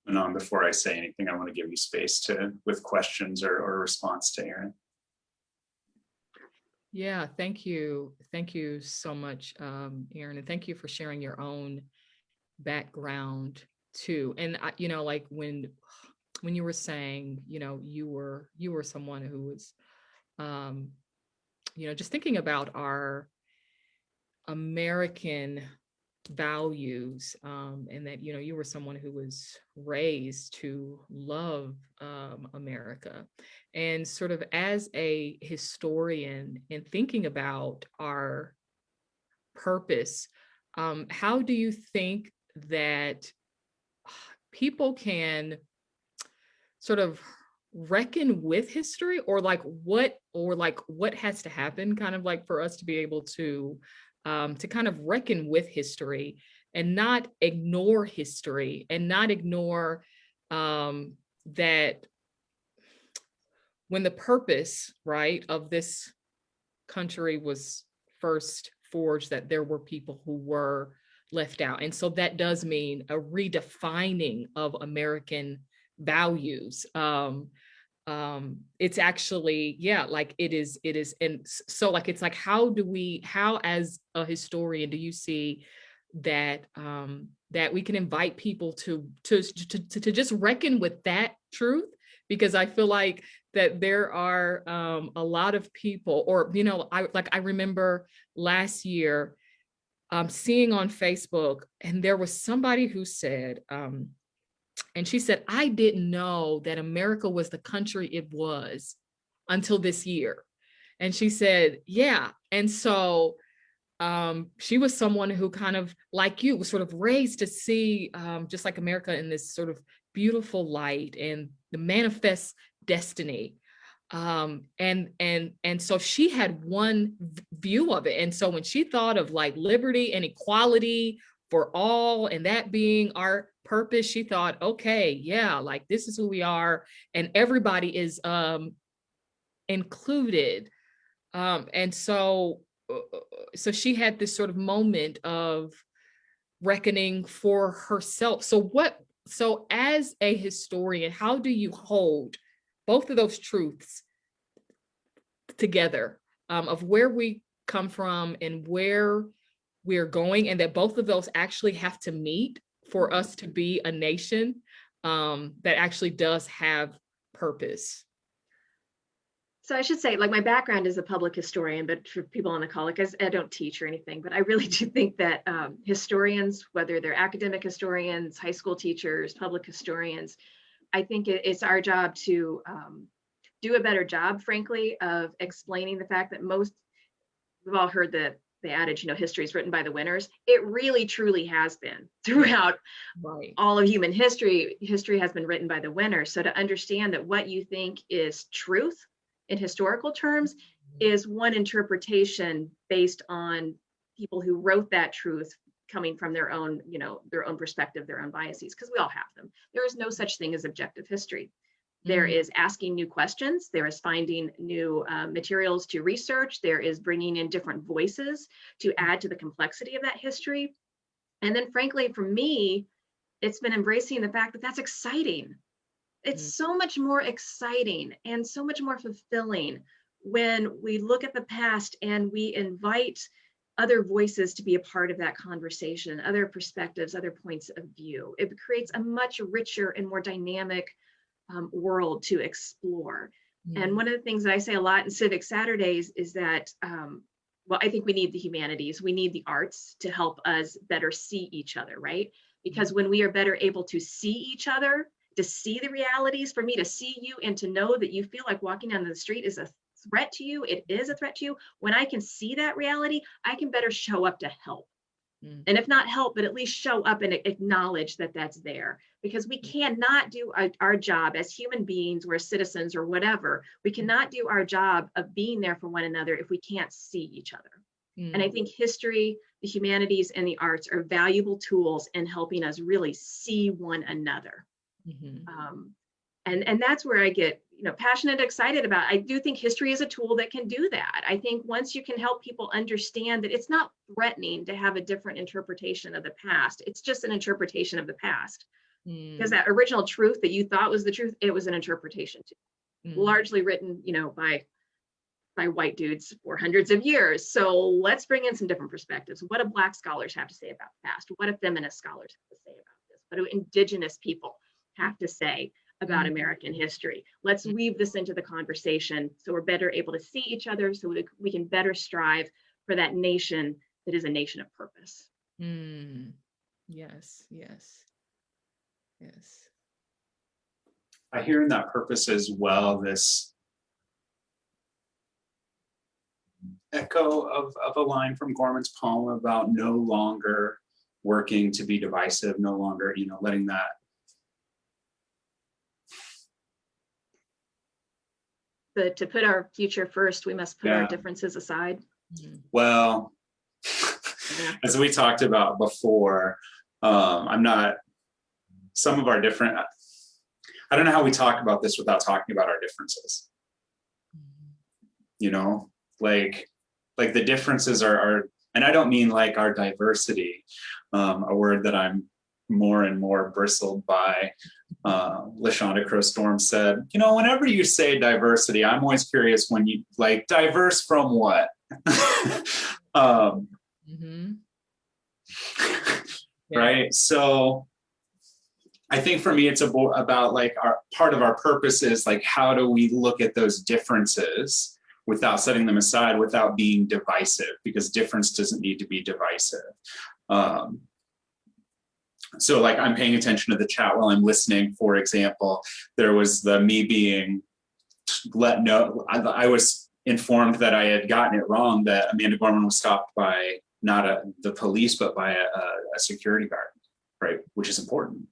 And before I say anything, I want to give you space with questions or response to Aaron. Yeah, thank you. Thank you so much, Aaron, and thank you for sharing your own background too. And like when you were saying, you were someone who was, just thinking about our American values, and that you were someone who was raised to love America, and sort of as a historian and thinking about our purpose, how do you think that people can sort of reckon with history, or what has to happen kind of like for us to be able to kind of reckon with history and not ignore history and not ignore that when the purpose, right, of this country was first forged, that there were people who were left out. And so that does mean a redefining of American values. It's actually, like it is. And so like, it's like, how as a historian, do you see that, that we can invite people to just reckon with that truth? Because I feel like that there are a lot of people, or, I remember last year seeing on Facebook, and there was somebody who said, and she said, I didn't know that America was the country it was until this year. And she said, yeah. And so she was someone who kind of, like you, was sort of raised to see just like America in this sort of beautiful light and the manifest destiny. And so she had one view of it. And so when she thought of like liberty and equality for all, and that being our purpose, she thought, okay, yeah, like this is who we are, and everybody is included. And so she had this sort of moment of reckoning for herself. So as a historian, how do you hold both of those truths together, of where we come from and where we're going, and that both of those actually have to meet for us to be a nation that actually does have purpose? So I should say, like, my background is a public historian, but for people on the call, like, I don't teach or anything, but I really do think that historians, whether they're academic historians, high school teachers, public historians, I think it's our job to do a better job, frankly, of explaining the fact that we've all heard the adage, history is written by the winners. It really, truly has been throughout all of human history. History has been written by the winners. So to understand that what you think is truth in historical terms is one interpretation based on people who wrote that truth coming from their own, their own perspective, their own biases, because we all have them. There is no such thing as objective history. There is asking new questions. There is finding new materials to research. There is bringing in different voices to add to the complexity of that history. And then frankly, for me, it's been embracing the fact that that's exciting. It's so much more exciting and so much more fulfilling when we look at the past and we invite other voices to be a part of that conversation, other perspectives, other points of view. It creates a much richer and more dynamic world to explore. And one of the things that I say a lot in Civic Saturdays is that, well, I think we need the humanities, we need the arts to help us better see each other, right? Because when we are better able to see each other, to see the realities, for me to see you and to know that you feel like walking down the street is a threat to you, it is a threat to you. When I can see that reality, I can better show up to help. And if not help, but at least show up and acknowledge that that's there, because we cannot do our job as human beings, we're citizens or whatever. We cannot do our job of being there for one another if we can't see each other. And I think history, the humanities, and the arts are valuable tools in helping us really see one another. And that's where I get, passionate, excited about. I do think history is a tool that can do that. I think once you can help people understand that it's not threatening to have a different interpretation of the past, it's just an interpretation of the past. Because that original truth that you thought was the truth, it was an interpretation too, largely written, by white dudes for hundreds of years. So let's bring in some different perspectives. What do Black scholars have to say about the past? What do feminist scholars have to say about this? What do Indigenous people have to say about American history? Let's weave this into the conversation so we're better able to see each other, so we can better strive for that nation that is a nation of purpose. Yes, yes, yes. I hear in that purpose as well this echo of a line from Gorman's poem about no longer working to be divisive, no longer, letting that to put our future first, we must put our differences aside. Well, as we talked about before, some of our different, I don't know how we talk about this without talking about our differences. Like the differences are, and I don't mean like our diversity, a word that I'm more and more bristled by. LaShonda Crow-Storm said, whenever you say diversity, I'm always curious when you like diverse from what? Right. So I think for me, it's about like our part of our purpose is like, how do we look at those differences without setting them aside, without being divisive, because difference doesn't need to be divisive. So like I'm paying attention to the chat while I'm listening. For example, there was me being let know, I was informed that I had gotten it wrong, that Amanda Gorman was stopped by not the police, but by a security guard, right? Which is important.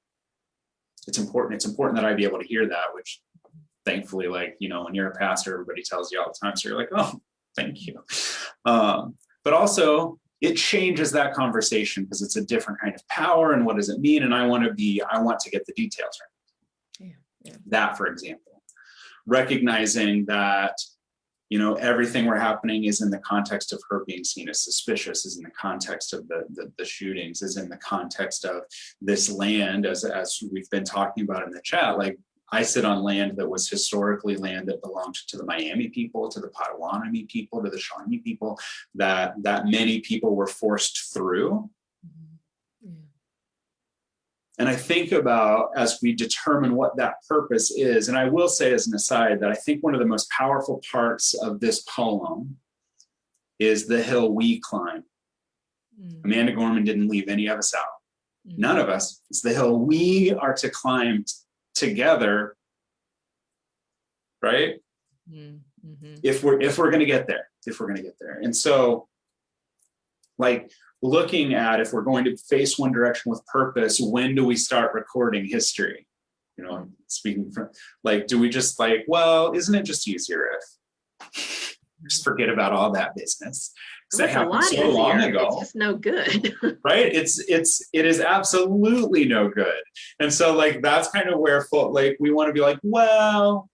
It's important. It's important that I be able to hear that, which thankfully, like, when you're a pastor, everybody tells you all the time. So you're like, oh, thank you. But also it changes that conversation because it's a different kind of power. And what does it mean? And I want to get the details right. Yeah. That, for example, recognizing that, everything we're happening is in the context of her being seen as suspicious, is in the context of the shootings, is in the context of this land, as we've been talking about in the chat. Like, I sit on land that was historically land that belonged to the Miami people, to the Potawatomi people, to the Shawnee people, that many people were forced through. And I think about, as we determine what that purpose is, and I will say as an aside that I think one of the most powerful parts of this poem is the hill we climb. Amanda Gorman didn't leave any of us out. None of us. It's the hill we are to climb together, right? If we're going to get there, And so, like, looking at, if we're going to face one direction with purpose, when do we start recording history? Speaking from, like, do we just like, well, isn't it just easier if just forget about all that business? Because that happened so long ago. It's just no good. Right? It is absolutely no good. And so, like, that's kind of where we want to be like, well,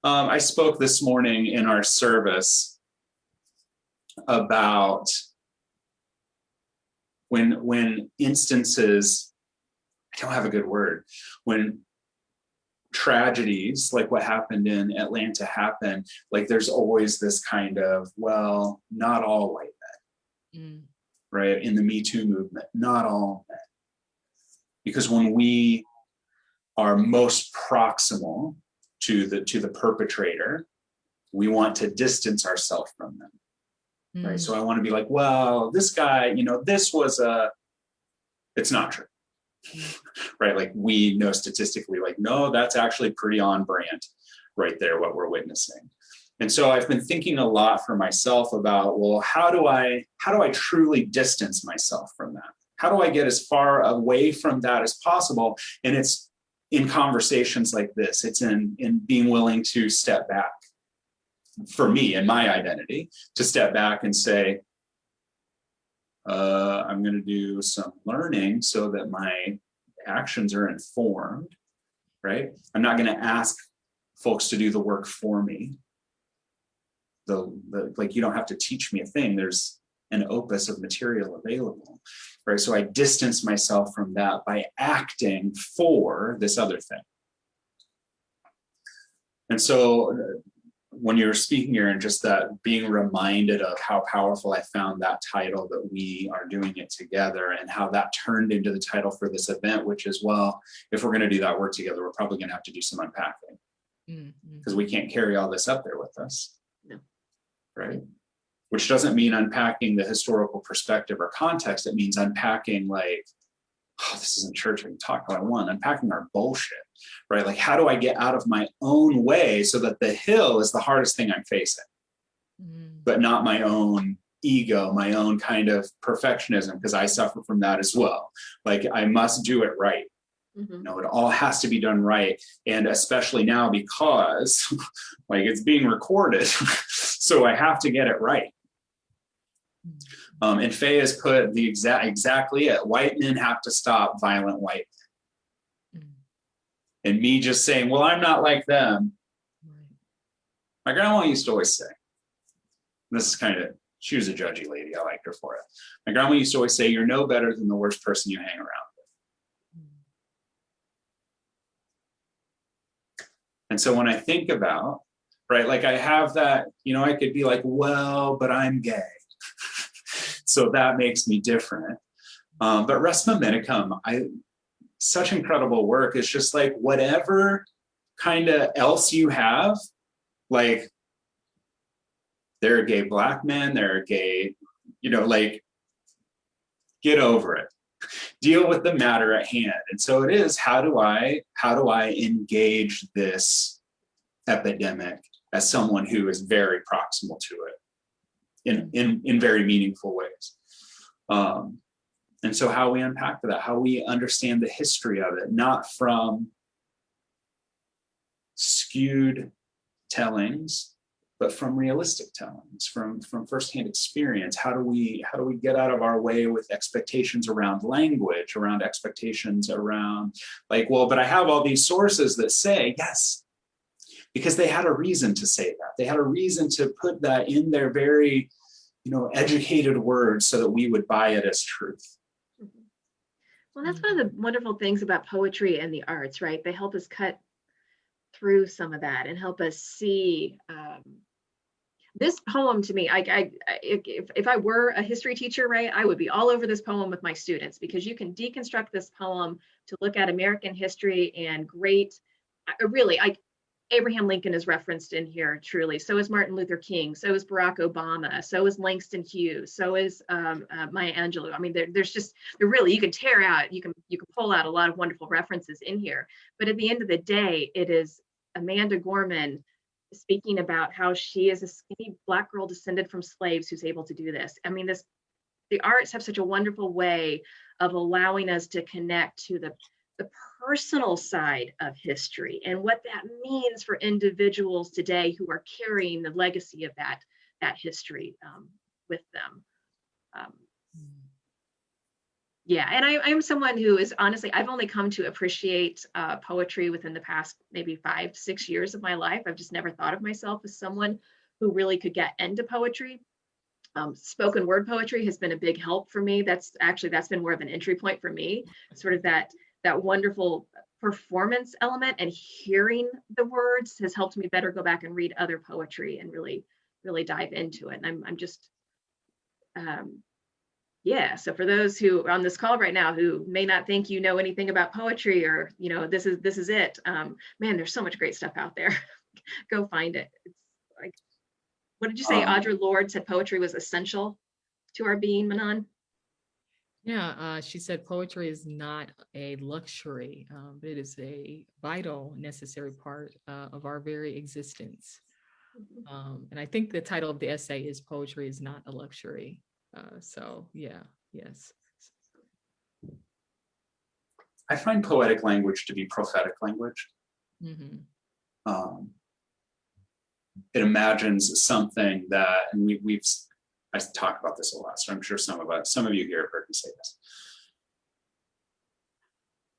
I spoke this morning in our service about when instances, I don't have a good word, when tragedies like what happened in Atlanta happen, like there's always this kind of, well, not all white men, right? In the Me Too movement, not all men. Because when we are most proximal to the perpetrator, we want to distance ourselves from them. Right. So I want to be like, well, this guy, it's not true. Right. Like we know statistically, like, no, that's actually pretty on brand right there, what we're witnessing. And so I've been thinking a lot for myself about, well, how do I truly distance myself from that? How do I get as far away from that as possible? And it's in conversations like this, it's in being willing to step back. For me and my identity, to step back and say, I'm going to do some learning so that my actions are informed, right? I'm not going to ask folks to do the work for me. Like, you don't have to teach me a thing. There's an opus of material available, right? So I distance myself from that by acting for this other thing. And so when you were speaking here, and just that being reminded of how powerful I found that title, that we are doing it together, and how that turned into the title for this event, which is, well, if we're going to do that work together, we're probably going to have to do some unpacking, because we can't carry all this up there with us. No. Right? Which doesn't mean unpacking the historical perspective or context. It means unpacking, like, oh, this isn't church, I can talk what I want, unpacking our bullshit, right? Like, how do I get out of my own way so that the hill is the hardest thing I'm facing, but not my own ego, my own kind of perfectionism, because I suffer from that as well. Like, I must do it right. You know, it all has to be done right. And especially now, because like, it's being recorded, so I have to get it right. And Faye has put the exactly it. White men have to stop violent white men. And me just saying, well, I'm not like them. My grandma used to always say, this is kind of, she was a judgy lady, I liked her for it. My grandma used to always say, you're no better than the worst person you hang around with. And so when I think about, right, like, I have that, I could be like, well, but I'm gay. So that makes me different. But Res Momentum, such incredible work. It's just like, whatever kind of else you have, like, there are gay Black men, there are gay, like, get over it. Deal with the matter at hand. And so it is, how do I engage this epidemic as someone who is very proximal to it in very meaningful ways. And so how we unpack that, how we understand the history of it, not from skewed tellings, but from realistic tellings, from firsthand experience. How do we get out of our way with expectations around language, around expectations around, like, well, but I have all these sources that say, yes, because they had a reason to say that. They had a reason to put that in their very, educated words so that we would buy it as truth. Well, that's one of the wonderful things about poetry and the arts, right? They help us cut through some of that and help us see. This poem, to me, if I were a history teacher, right, I would be all over this poem with my students, because you can deconstruct this poem to look at American history and Abraham Lincoln is referenced in here, truly. So is Martin Luther King. So is Barack Obama. So is Langston Hughes. So is Maya Angelou. I mean, you can tear out, you can pull out a lot of wonderful references in here. But at the end of the day, it is Amanda Gorman speaking about how she is a skinny Black girl descended from slaves who's able to do this. I mean, the arts have such a wonderful way of allowing us to connect to the personal side of history and what that means for individuals today who are carrying the legacy of that history with them. Yeah, and I'm someone who is, honestly, I've only come to appreciate poetry within the past maybe 5-6 years of my life. I've just never thought of myself as someone who really could get into poetry. Spoken word poetry has been a big help for me. That's been more of an entry point for me, sort of that wonderful performance element, and hearing the words has helped me better go back and read other poetry and really dive into it. And I'm just Yeah, so for those who are on this call right now who may not think you know anything about poetry, or this is it, man, there's so much great stuff out there. Go find it. It's like, what did you say? Um, Audre Lorde said poetry was essential to our being, Manon. Yeah, she said poetry is not a luxury, but it is a vital, necessary part of our very existence. And I think the title of the essay is Poetry is Not a Luxury. So yeah, yes. I find poetic language to be prophetic language. Mm-hmm. It imagines something that, and I talk about this a lot, so I'm sure some of you here have heard me say this.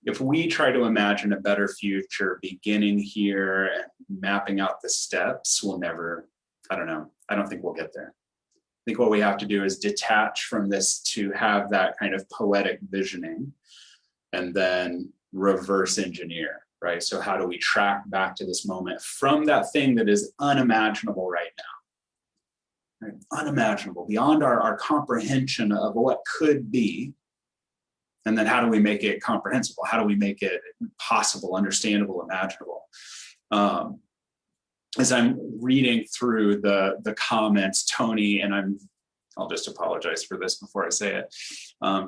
If we try to imagine a better future beginning here and mapping out the steps, we'll never, I don't think we'll get there. I think what we have to do is detach from this to have that kind of poetic visioning and then reverse engineer, right? So how do we track back to this moment from that thing that is unimaginable right now? Right? Unimaginable, beyond our comprehension of what could be. And then how do we make it comprehensible? How do we make it possible, understandable, imaginable? As I'm reading through the comments, Tony, and I'll just apologize for this before I say it.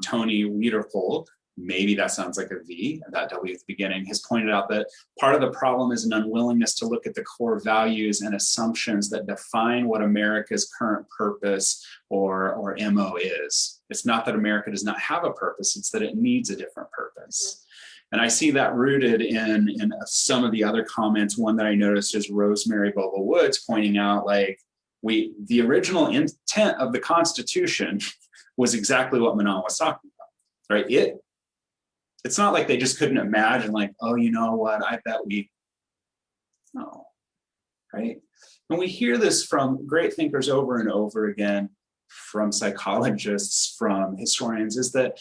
Tony Wiederhold, maybe that sounds like a V, that W at the beginning, has pointed out that part of the problem is an unwillingness to look at the core values and assumptions that define what America's current purpose or MO is. It's not that America does not have a purpose, it's that it needs a different purpose. And I see that rooted in some of the other comments. One that I noticed is Rosemary Bobo Woods pointing out, like, the original intent of the Constitution was exactly what Manon was talking about, right? It's not like they just couldn't imagine, like, oh, you know what, I bet no, right? And we hear this from great thinkers over and over again, from psychologists, from historians, is that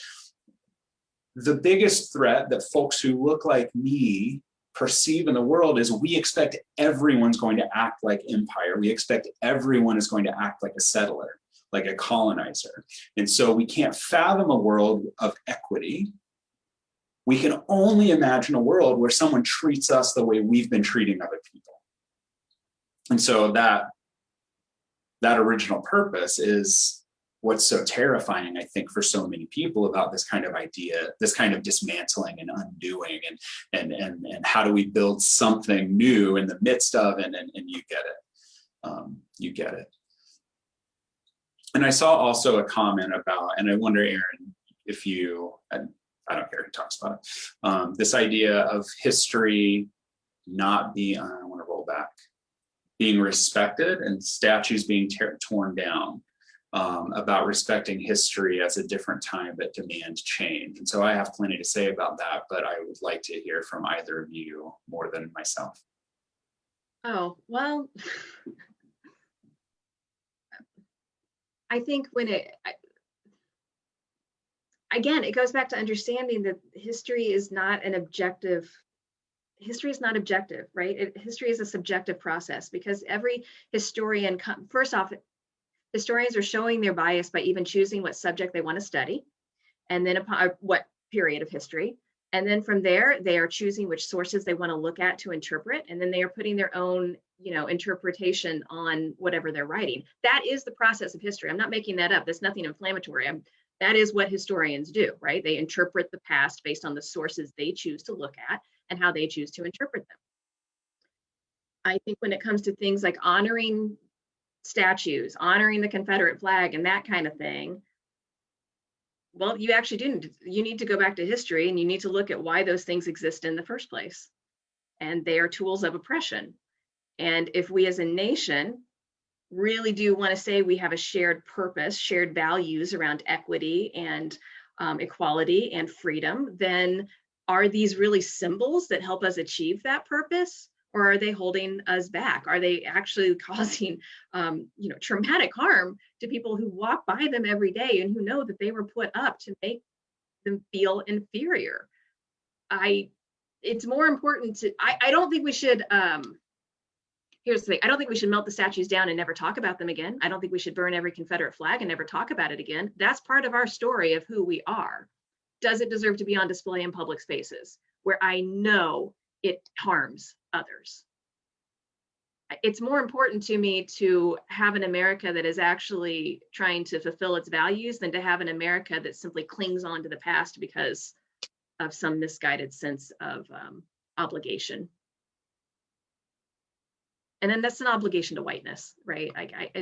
the biggest threat that folks who look like me perceive in the world is we expect everyone's going to act like empire. We expect everyone is going to act like a settler, like a colonizer. And so we can't fathom a world of equity. We can only imagine a world where someone treats us the way we've been treating other people. And so that original purpose is what's so terrifying, I think, for so many people about this kind of idea, this kind of dismantling and undoing, and how do we build something new in the midst of, and you get it. You get it. And I saw also a comment about, and I wonder, Aaron, if you, I don't care who talks about it, this idea of history not being, I want to roll back, being respected and statues being torn down, about respecting history as a different time that demands change. And so I have plenty to say about that, but I would like to hear from either of you more than myself. Oh, well, I think again, it goes back to understanding that history is not objective, right? History is a subjective process, because every historian, first off, historians are showing their bias by even choosing what subject they want to study, and then upon what period of history. And then from there, they are choosing which sources they want to look at to interpret. And then they are putting their own, interpretation on whatever they're writing. That is the process of history. I'm not making that up. That's nothing inflammatory. That is what historians do, right? They interpret the past based on the sources they choose to look at and how they choose to interpret them. I think when it comes to things like honoring statues, honoring the Confederate flag and that kind of thing, well, you actually you need to go back to history, and you need to look at why those things exist in the first place. And they are tools of oppression. And if we as a nation really do want to say we have a shared purpose, shared values around equity and equality and freedom, then are these really symbols that help us achieve that purpose? Or are they holding us back? Are they actually causing, traumatic harm to people who walk by them every day and who know that they were put up to make them feel inferior? It's more important to, I don't think we should here's the thing. I don't think we should melt the statues down and never talk about them again. I don't think we should burn every Confederate flag and never talk about it again. That's part of our story of who we are. Does it deserve to be on display in public spaces where I know it harms others? It's more important to me to have an America that is actually trying to fulfill its values than to have an America that simply clings on to the past because of some misguided sense of obligation. And then that's an obligation to whiteness, right? I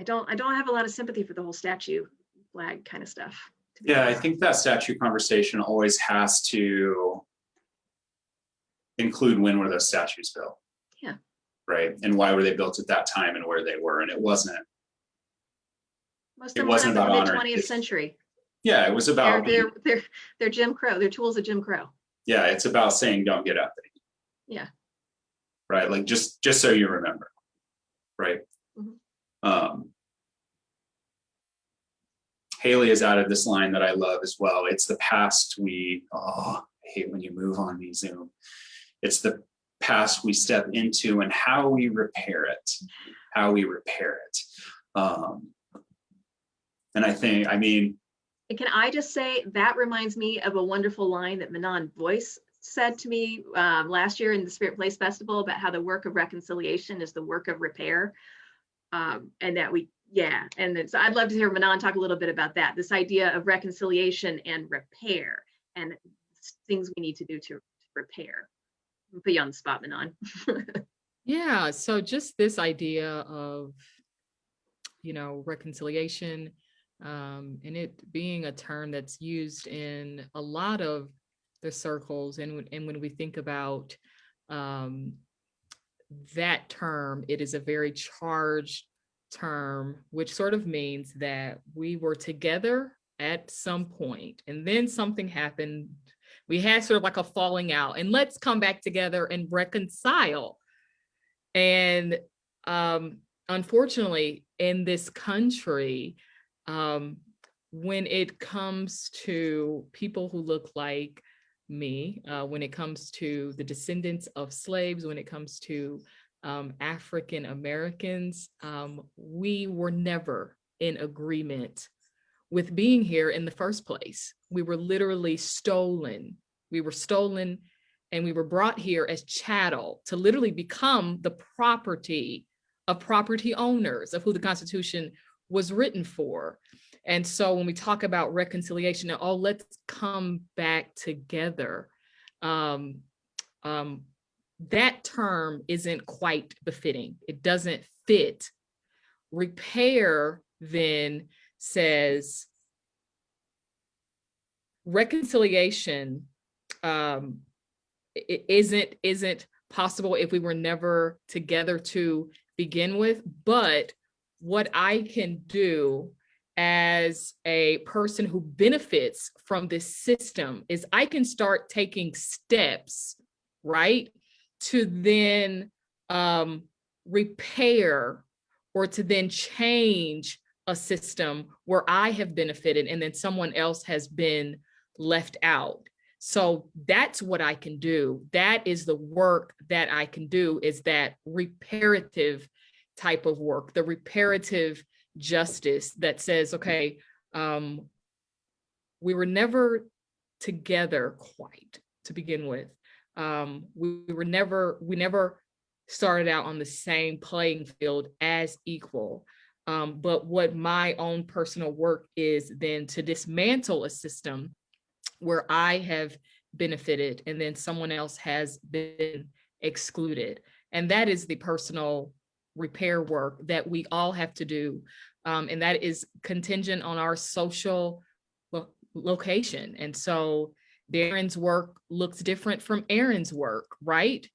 don't have a lot of sympathy for the whole statue flag kind of stuff. Yeah, I think that statue conversation always has to include when were those statues built. Yeah. Right. And why were they built at that time and where they were. And it wasn't. Most of them went up in the mid 20th century. Yeah, it was about they're Jim Crow. They're tools of Jim Crow. Yeah, it's about saying don't get uppity. Yeah. Right. Like just so you remember. Right. Mm-hmm. Haley has added this line that I love as well. It's the past I hate when you move on me, Zoom. It's the past we step into and how we repair it. And I mean. And can I just say, that reminds me of a wonderful line that Manon Boyce said to me last year in the Spirit Place Festival about how the work of reconciliation is the work of repair. And that and then, so I'd love to hear Manon talk a little bit about that, this idea of reconciliation and repair and things we need to do to repair. I'll put you on the spot, Manon. Yeah, so just this idea of, reconciliation, and it being a term that's used in a lot of the circles. And when we think about that term, it is a very charged term, which sort of means that we were together at some point and then something happened. We had sort of like a falling out and let's come back together and reconcile. And unfortunately, in this country, when it comes to people who look like me, when it comes to the descendants of slaves, when it comes to African Americans, we were never in agreement with being here in the first place. We were literally stolen. We were stolen and we were brought here as chattel to literally become the property of property owners, of who the Constitution was written for. And so when we talk about reconciliation, let's come back together. That term isn't quite befitting. It doesn't fit. Repair then says reconciliation isn't possible if we were never together to begin with. But what I can do as a person who benefits from this system is I can start taking steps, right, to then repair or to then change a system where I have benefited and then someone else has been left out. So that's what I can do. That is the work that I can do, is that reparative type of work, the reparative justice that says, okay, we were never together quite to begin with. We never started out on the same playing field as equal. But what my own personal work is then to dismantle a system where I have benefited and then someone else has been excluded. And that is the personal repair work that we all have to do. And that is contingent on our social location. And so Darren's work looks different from Aaron's work, right?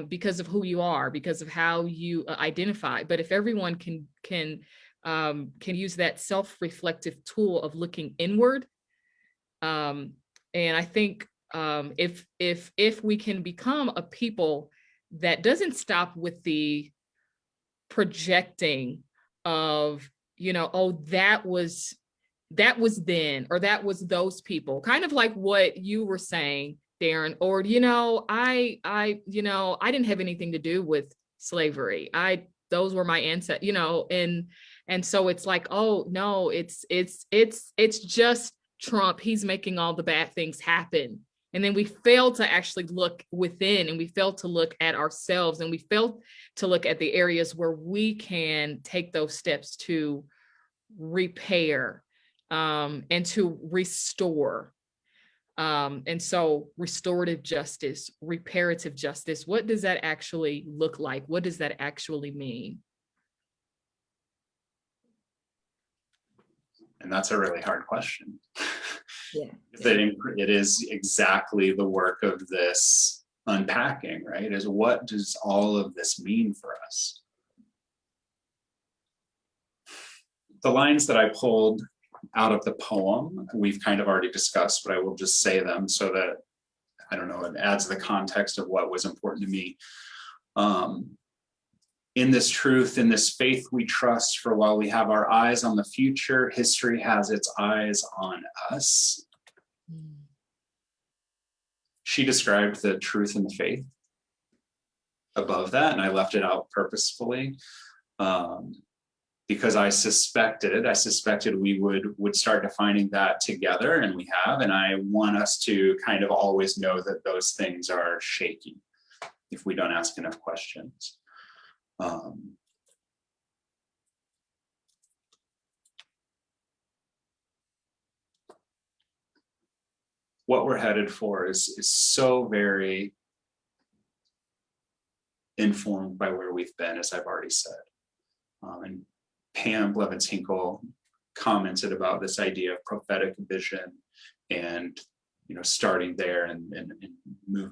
Because of who you are, because of how you identify. But if everyone can use that self-reflective tool of looking inward, and I think if we can become a people that doesn't stop with the projecting of, that was then, or that was those people, kind of like what you were saying, Darren, or, I didn't have anything to do with slavery. Those were my ancestors, and so it's like, oh no, it's just Trump. He's making all the bad things happen. And then we fail to actually look within, and we fail to look at ourselves, and we fail to look at the areas where we can take those steps to repair, and to restore. And so restorative justice, reparative justice, what does that actually look like? What does that actually mean? And that's a really hard question. Yeah. It is exactly the work of this unpacking, right? Is what does all of this mean for us? The lines that I pulled out of the poem, we've kind of already discussed, but I will just say them so that, I don't know, it adds the context of what was important to me. In this truth, in this faith we trust, for while we have our eyes on the future, history has its eyes on us. She described the truth and the faith above that, and I left it out purposefully, because I suspected we would start defining that together, and we have, and I want us to kind of always know that those things are shaky if we don't ask enough questions. What we're headed for is so very informed by where we've been, as I've already said. And Pam Blevins-Hinkle commented about this idea of prophetic vision, and starting there and move,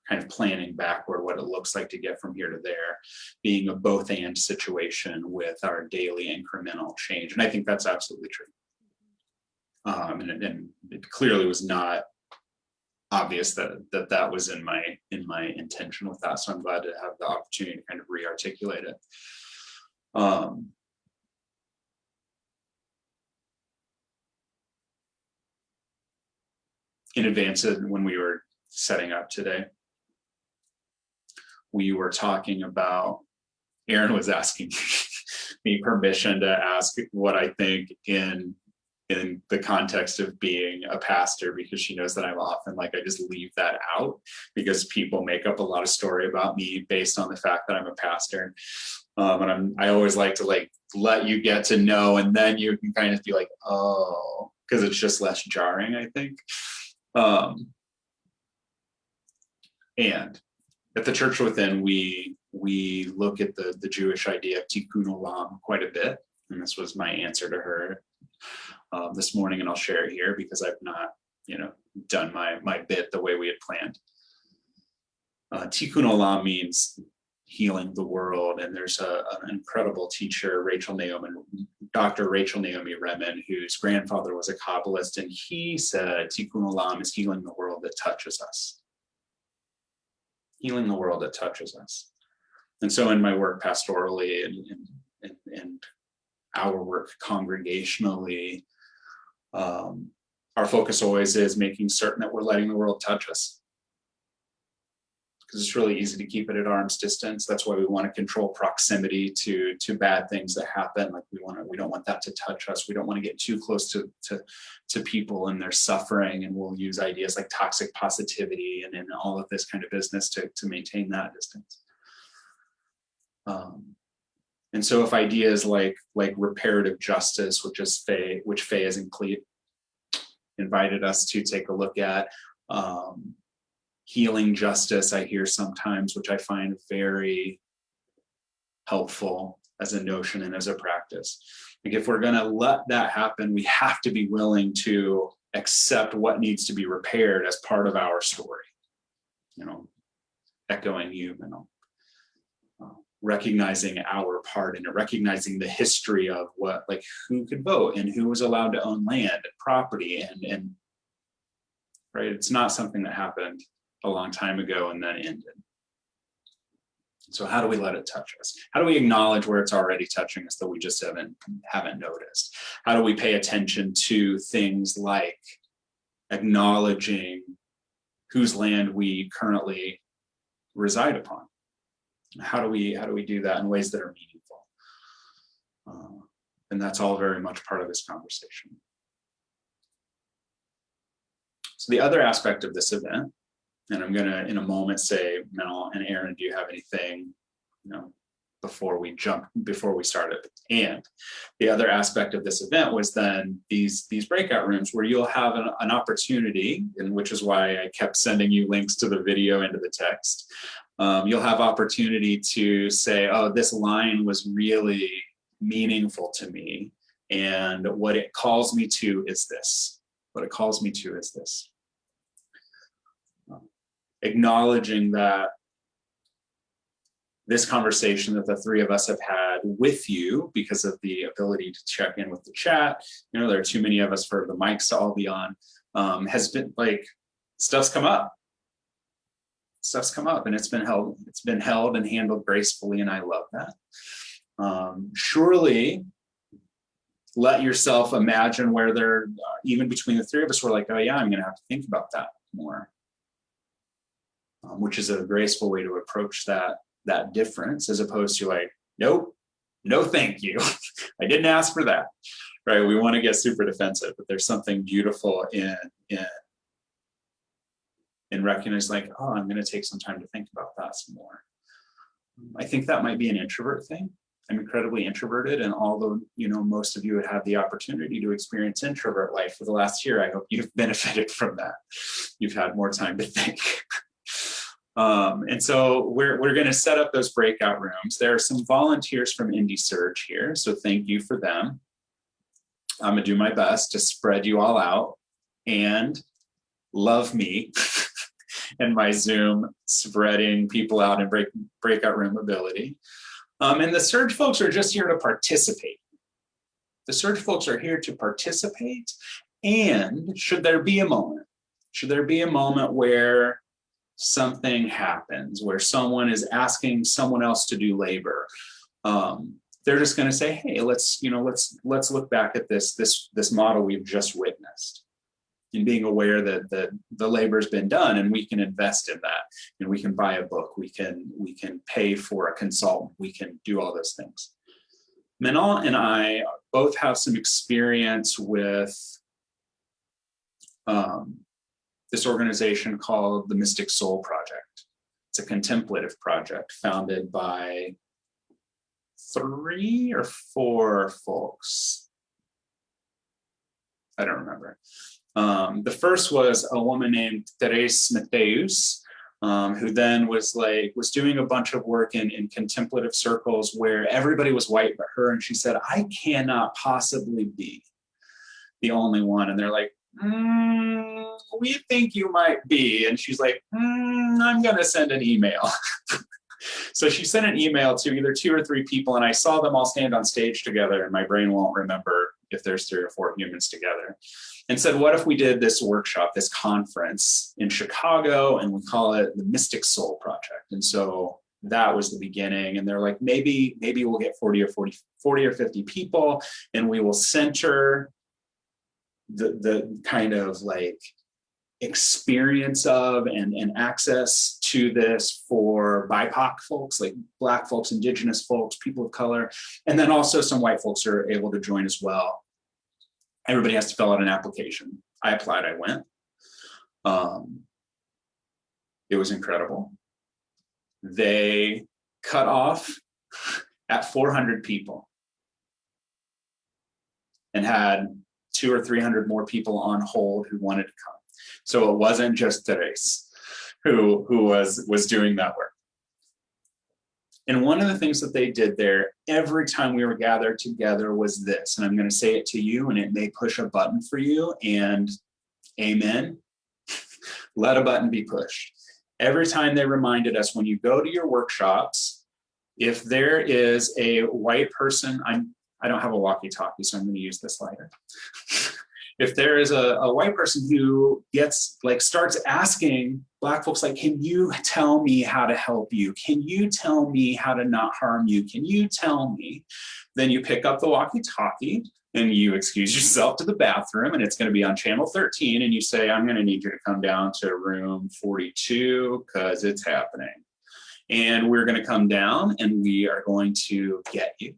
kind of planning backward what it looks like to get from here to there, being a both and situation with our daily incremental change. And I think that's absolutely true. And it clearly was not obvious that was in my intention with that. So I'm glad to have the opportunity to kind of re-articulate it. In advance of when we were setting up today, we were talking about, Erin was asking me permission to ask what I think in the context of being a pastor, because she knows that I'm often I just leave that out because people make up a lot of story about me based on the fact that I'm a pastor. And I always like to let you get to know, and then you can kind of be like, oh, because it's just less jarring, I think. And at the Church Within, we look at the Jewish idea of tikkun olam quite a bit, and this was my answer to her this morning, and I'll share it here because I've not, done my bit the way we had planned. Tikkun olam means healing the world, and there's an incredible teacher, Dr. Rachel Naomi Remen, whose grandfather was a Kabbalist, and he said tikkun olam is healing the world that touches us. Healing the world that touches us. And so in my work pastorally and our work congregationally, our focus always is making certain that we're letting the world touch us. Because it's really easy to keep it at arm's distance. That's why we want to control proximity to bad things that happen. We don't want that to touch us. We don't want to get too close to people and their suffering. And we'll use ideas like toxic positivity and all of this kind of business to maintain that distance. And so if ideas like reparative justice, which Faye has invited us to take a look at, healing justice, I hear sometimes, which I find very helpful as a notion and as a practice. If we're going to let that happen, we have to be willing to accept what needs to be repaired as part of our story. Echoing you, recognizing our part in it, recognizing the history of who could vote and who was allowed to own land and property, and right, it's not something that happened a long time ago and then ended. So how do we let it touch us? How do we acknowledge where it's already touching us that we just haven't noticed? How do we pay attention to things like acknowledging whose land we currently reside upon. How do we do that in ways that are meaningful? And that's all very much part of this conversation. So the other aspect of this event, and I'm gonna in a moment say, Mel and Aaron, do you have anything, before we started? And the other aspect of this event was then these breakout rooms where you'll have an opportunity, and which is why I kept sending you links to the video and to the text. You'll have opportunity to say, oh, this line was really meaningful to me, and what it calls me to is this. What it calls me to is this. Acknowledging that this conversation that the three of us have had with you, because of the ability to check in with the chat, there are too many of us for the mics to all be on, has been like, stuff's come up, and it's been held and handled gracefully, and I love that. Surely let yourself imagine where there, even between the three of us, we're like, oh yeah, I'm gonna have to think about that more, which is a graceful way to approach that difference, as opposed to like, nope, no thank you. I didn't ask for that, right? We want to get super defensive, but there's something beautiful in recognizing like, oh, I'm going to take some time to think about that some more. I think that might be an introvert thing. I'm incredibly introverted, and although most of you have had the opportunity to experience introvert life for the last year, I hope you've benefited from that. You've had more time to think. And so we're going to set up those breakout rooms. There are some volunteers from Indie Surge here, so thank you for them. I'm going to do my best to spread you all out, and love me and my Zoom spreading people out in breakout room ability. And the Surge folks are just here to participate. The Surge folks are here to participate, and should there be a moment where something happens, where someone is asking someone else to do labor, they're just going to say, hey, let's look back at this model we've just witnessed, and being aware that the labor's been done, and we can invest in that, and we can buy a book, we can pay for a consultant, we can do all those things. Manal and I both have some experience with this organization called the Mystic Soul Project. It's a contemplative project founded by 3 or 4 folks. I don't remember. The first was a woman named Therese Mattheus, who then was doing a bunch of work in contemplative circles where everybody was white but her, and she said, I cannot possibly be the only one. And they're like, we think you might be. And she's like, I'm gonna send an email. So she sent an email to either 2 or 3 people, and I saw them all stand on stage together, and my brain won't remember if there's 3 or 4 humans together, and said, what if we did this workshop, this conference in Chicago, and we call it the Mystic Soul Project? And so that was the beginning. And they're like, maybe we'll get 40 or 50 people, and we will center the kind of like experience of and access to this for BIPOC folks, like Black folks, Indigenous folks, people of color, and then also some white folks are able to join as well. Everybody has to fill out an application. I applied, I went. It was incredible. They cut off at 400 people and had 200 or 300 more people on hold who wanted to come. So it wasn't just Therese who was doing that work. And one of the things that they did there every time we were gathered together was this, and I'm going to say it to you, and it may push a button for you, and amen, let a button be pushed. Every time they reminded us, when you go to your workshops, if there is a white person, I don't have a walkie-talkie, so I'm going to use this lighter. if there is a white person who starts asking Black folks, like, can you tell me how to help you? Can you tell me how to not harm you? Can you tell me? Then you pick up the walkie-talkie and you excuse yourself to the bathroom, and it's going to be on channel 13, and you say, I'm going to need you to come down to room 42 because it's happening. And we're going to come down and we are going to get you.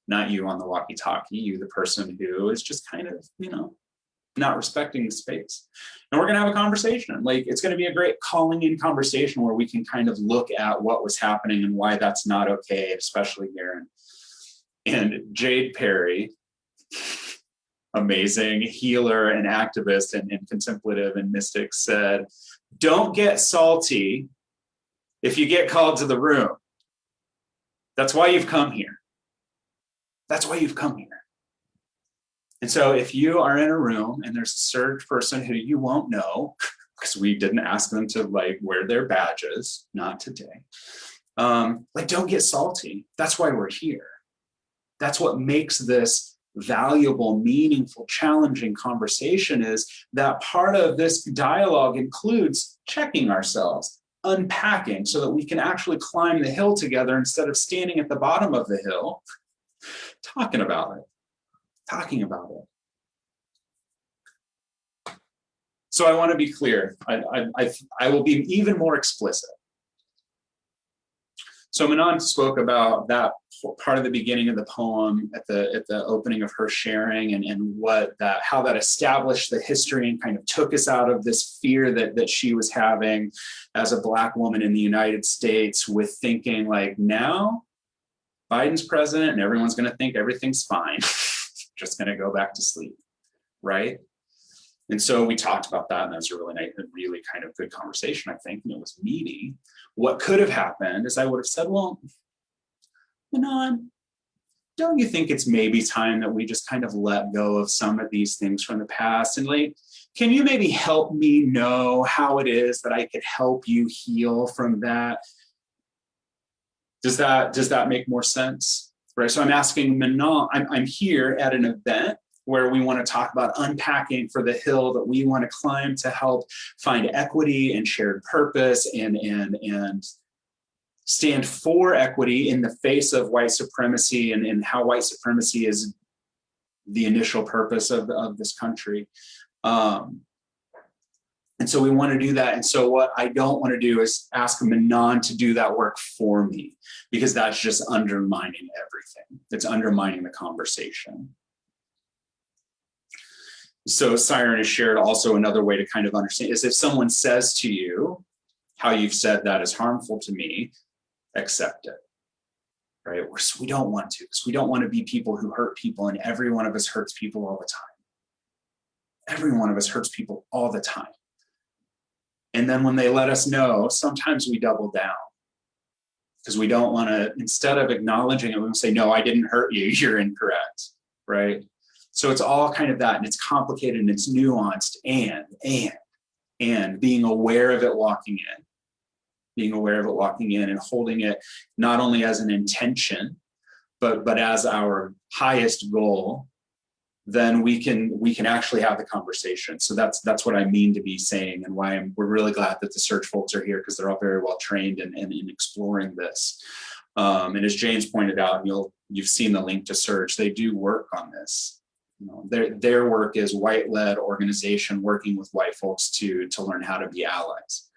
Not you on the walkie-talkie, you, the person who is just kind of, not respecting the space. And we're going to have a conversation. Like, it's going to be a great calling in conversation where we can kind of look at what was happening and why that's not okay, especially here. And Jade Perry, amazing healer and activist and contemplative and mystic, said, don't get salty if you get called to the room. That's why you've come here. That's why you've come here. And so if you are in a room and there's a surge person who you won't know, because we didn't ask them to wear their badges, not today, don't get salty. That's why we're here. That's what makes this valuable, meaningful, challenging conversation, is that part of this dialogue includes checking ourselves, unpacking, so that we can actually climb the hill together instead of standing at the bottom of the hill, talking about it. So I want to be clear. I will be even more explicit. So Manon spoke about that part of the beginning of the poem at the opening of her sharing, and how that established the history and kind of took us out of this fear that she was having as a Black woman in the United States, with thinking now Biden's president and everyone's going to think everything's fine. Just going to go back to sleep, right? And so we talked about that, and that was a really nice, really kind of good conversation, I think, and it was meaty. What could have happened is I would have said, well, Manon, don't you think it's maybe time that we just kind of let go of some of these things from the past? And can you maybe help me know how it is that I could help you heal from that? Does that make more sense? Right. So I'm asking Manon, I'm here at an event where we want to talk about unpacking for the hill that we want to climb to help find equity and shared purpose and stand for equity in the face of white supremacy and how white supremacy is the initial purpose of this country. And so we want to do that. And so what I don't want to do is ask Manon to do that work for me, because that's just undermining everything. It's undermining the conversation. So Siren has shared also another way to kind of understand is if someone says to you, how you've said that is harmful to me, accept it, right? We don't want to, because we don't want to be people who hurt people, and every one of us hurts people all the time. Every one of us hurts people all the time. And then when they let us know, sometimes we double down, because we don't want to, instead of acknowledging it, we say, no, I didn't hurt you, you're incorrect, right? So it's all kind of that, and it's complicated and it's nuanced, and being aware of it walking in, and holding it not only as an intention, but as our highest goal, then we can actually have the conversation. So that's what I mean to be saying, and why we're really glad that the search folks are here, because they're all very well trained in exploring this. And as James pointed out, you've seen the link to search. They do work on this. Their work is white-led organization working with white folks to learn how to be allies.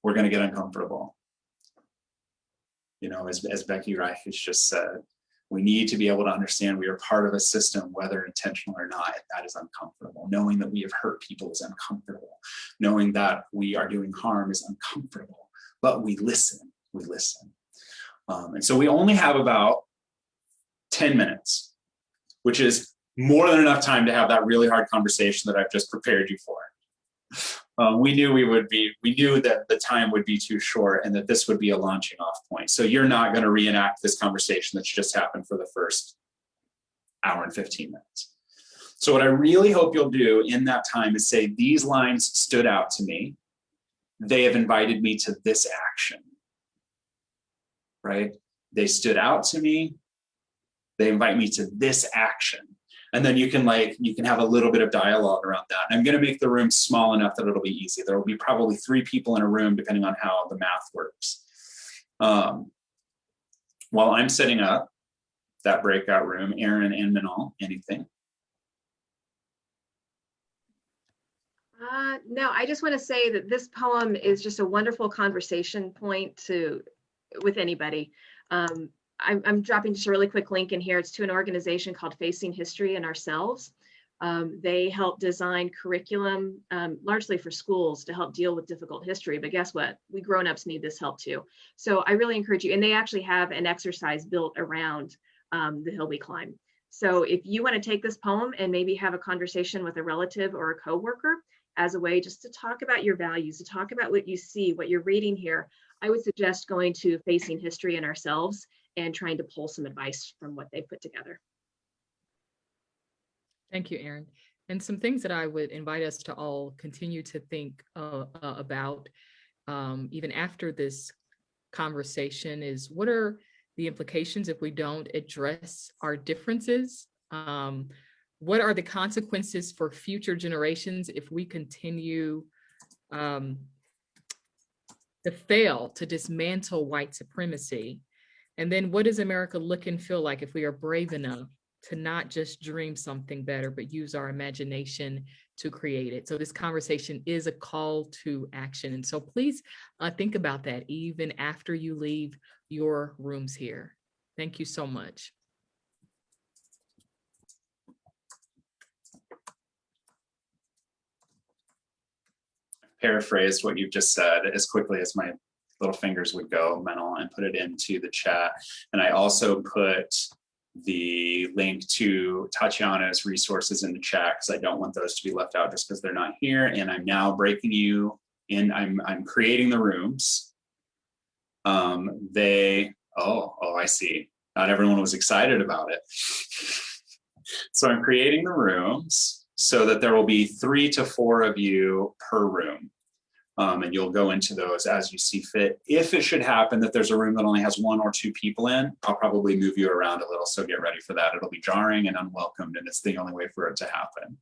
We're going to get uncomfortable. As Becky Reich has just said, we need to be able to understand we are part of a system, whether intentional or not. That is uncomfortable. Knowing that we have hurt people is uncomfortable. Knowing that we are doing harm is uncomfortable. But we listen. And so we only have about 10 minutes, which is more than enough time to have that really hard conversation that I've just prepared you for. We knew that the time would be too short, and that this would be a launching off point. So you're not going to reenact this conversation that's just happened for the first hour and 15 minutes. So what I really hope you'll do in that time is say, these lines stood out to me. They have invited me to this action, right? They stood out to me. They invite me to this action. And then you can have a little bit of dialogue around that. And I'm going to make the room small enough that it'll be easy. There will be probably 3 people in a room, depending on how the math works. While I'm setting up that breakout room, Aaron and Manal, anything? No, I just want to say that this poem is just a wonderful conversation point with anybody. I'm dropping just a really quick link in here. It's to an organization called Facing History and Ourselves. They help design curriculum largely for schools to help deal with difficult history. But guess what? We grown-ups need this help too. So I really encourage you. And they actually have an exercise built around the hill we climb. So if you want to take this poem and maybe have a conversation with a relative or a coworker as a way just to talk about your values, to talk about what you see, what you're reading here, I would suggest going to Facing History and Ourselves and trying to pull some advice from what they put together. Thank you, Erin. And some things that I would invite us to all continue to think about even after this conversation is, what are the implications if we don't address our differences? What are the consequences for future generations if we continue to fail to dismantle white supremacy? And then what does America look and feel like if we are brave enough to not just dream something better, but use our imagination to create it? So this conversation is a call to action. And so please think about that even after you leave your rooms here. Thank you so much. Paraphrased what you've just said as quickly as my little fingers would go, Mental, and put it into the chat. And I also put the link to Tatiana's resources in the chat because I don't want those to be left out just because they're not here. And I'm now breaking you in. I'm creating the rooms. I see. Not everyone was excited about it. So I'm creating the rooms so that there will be 3 to 4 of you per room. And you'll go into those as you see fit. If it should happen that there's a room that only has 1 or 2 people in, I'll probably move you around a little, so get ready for that. It'll be jarring and unwelcomed, and it's the only way for it to happen.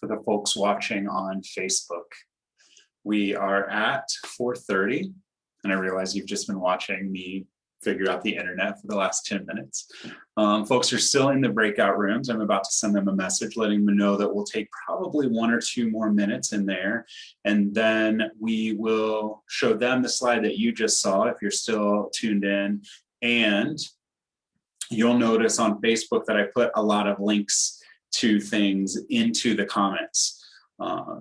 for the folks watching on Facebook. We are at 4:30, and I realize you've just been watching me figure out the internet for the last 10 minutes. Folks are still in the breakout rooms. I'm about to send them a message letting them know that we'll take probably 1 or 2 more minutes in there, and then we will show them the slide that you just saw if you're still tuned in. And you'll notice on Facebook that I put a lot of links to things into the comments.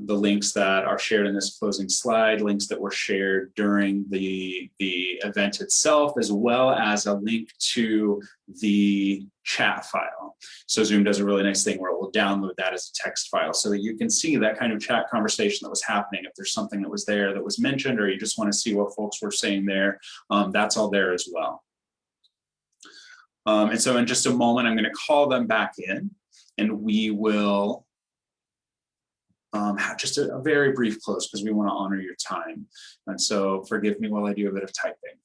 The links that are shared in this closing slide, links that were shared during the event itself, as well as a link to the chat file. So Zoom does a really nice thing where it will download that as a text file so that you can see that kind of chat conversation that was happening. If there's something that was there that was mentioned, or you just want to see what folks were saying there, that's all there as well. And so in just a moment, I'm going to call them back in, and we will have just a very brief close because we want to honor your time. And so forgive me while I do a bit of typing.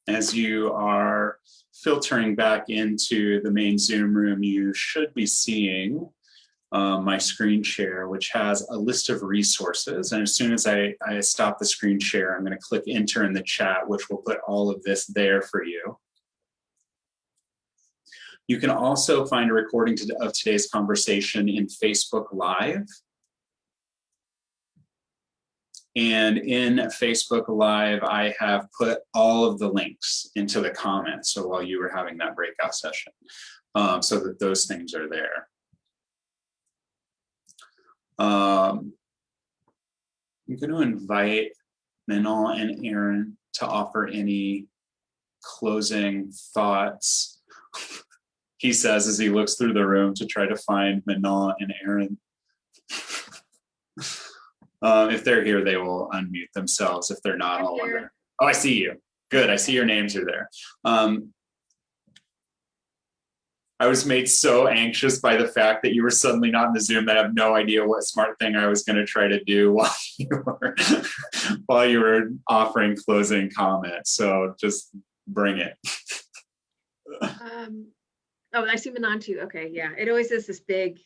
As you are filtering back into the main Zoom room, you should be seeing my screen share, which has a list of resources. And as soon as I stop the screen share, I'm going to click enter in the chat, which will put all of this there for you. You can also find a recording of today's conversation in Facebook Live. And in Facebook Live, I have put all of the links into the comments. So while you were having that breakout session, so that those things are there. I'm going to invite Minal and Aaron to offer any closing thoughts. he says as he looks through the room to try to find Manon and Aaron. If they're here, they will unmute themselves. If they're not, I'm I'll here. wonder. Oh, I see you. Good. I see your names are there. I was made so anxious by the fact that you were suddenly not in the Zoom that I have no idea what smart thing I was going to try to do while you were offering closing comments. So just bring it. Oh, I see Manon too. Okay, yeah. It always is this big,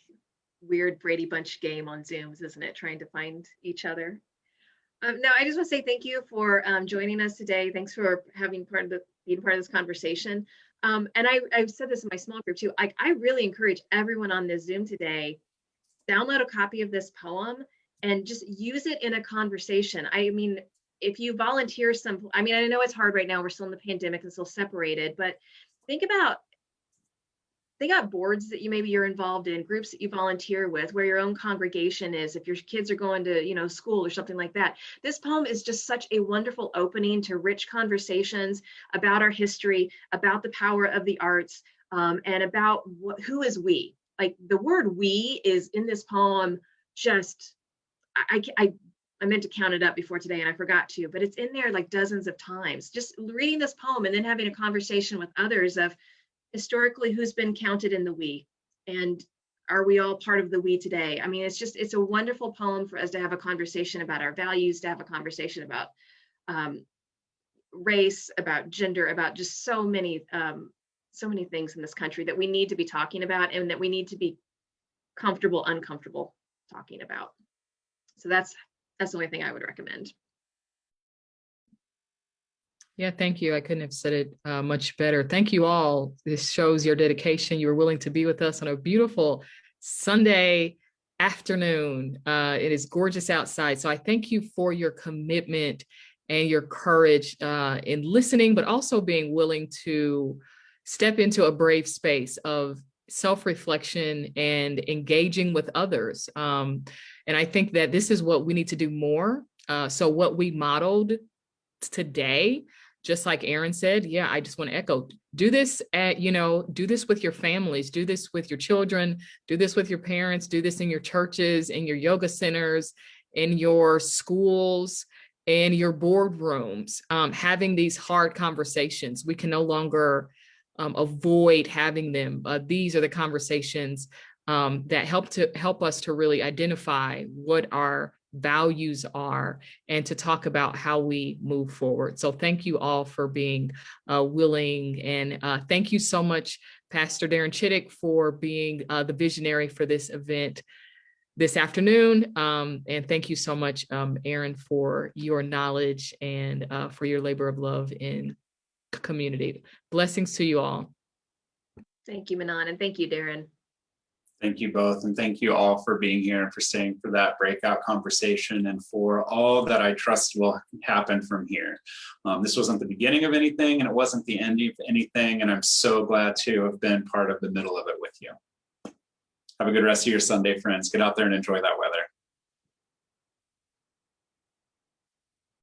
weird Brady Bunch game on Zooms, isn't it? Trying to find each other. No, I just want to say thank you for joining us today. Thanks for being part of this conversation. And I've said this in my small group too. I really encourage everyone on this Zoom today, download a copy of this poem and just use it in a conversation. I mean, if you volunteer I mean, I know it's hard right now. We're still in the pandemic and still separated, but think about boards that you're involved in, groups that you volunteer with, where your own congregation is, if your kids are going to school or something like that. This poem is just such a wonderful opening to rich conversations about our history, about the power of the arts, and about who is we. Like the word we is in this poem. Just I meant to count it up before today and I forgot to, but it's in there like dozens of times. Just reading this poem and then having a conversation with others of historically who's been counted in the we, and are we all part of the we today? I mean, it's a wonderful poem for us to have a conversation about our values, to have a conversation about race, about gender, about just so many things in this country that we need to be talking about and that we need to be uncomfortable talking about. So that's the only thing I would recommend. Yeah, thank you. I couldn't have said it much better. Thank you all. This shows your dedication. You were willing to be with us on a beautiful Sunday afternoon. It is gorgeous outside. So I thank you for your commitment and your courage in listening, but also being willing to step into a brave space of self-reflection and engaging with others. And I think that this is what we need to do more. So what we modeled today, just like Aaron said, yeah, I just want to echo, do this do this with your families, do this with your children, do this with your parents, do this in your churches, in your yoga centers, in your schools, in your boardrooms, having these hard conversations. We can no longer avoid having them. These are the conversations that help us to really identify what our values are and to talk about how we move forward. So thank you all for being willing, and thank you so much, Pastor Darren Chittick, for being the visionary for this event this afternoon. And thank you so much, Aaron, for your knowledge and for your labor of love in community. Blessings to you all. Thank you, Manon, and thank you, Darren. Thank you both, and thank you all for being here and for staying for that breakout conversation and for all that I trust will happen from here. This wasn't the beginning of anything and it wasn't the end of anything, and I'm so glad to have been part of the middle of it with you. Have a good rest of your Sunday, friends. Get out there and enjoy that weather.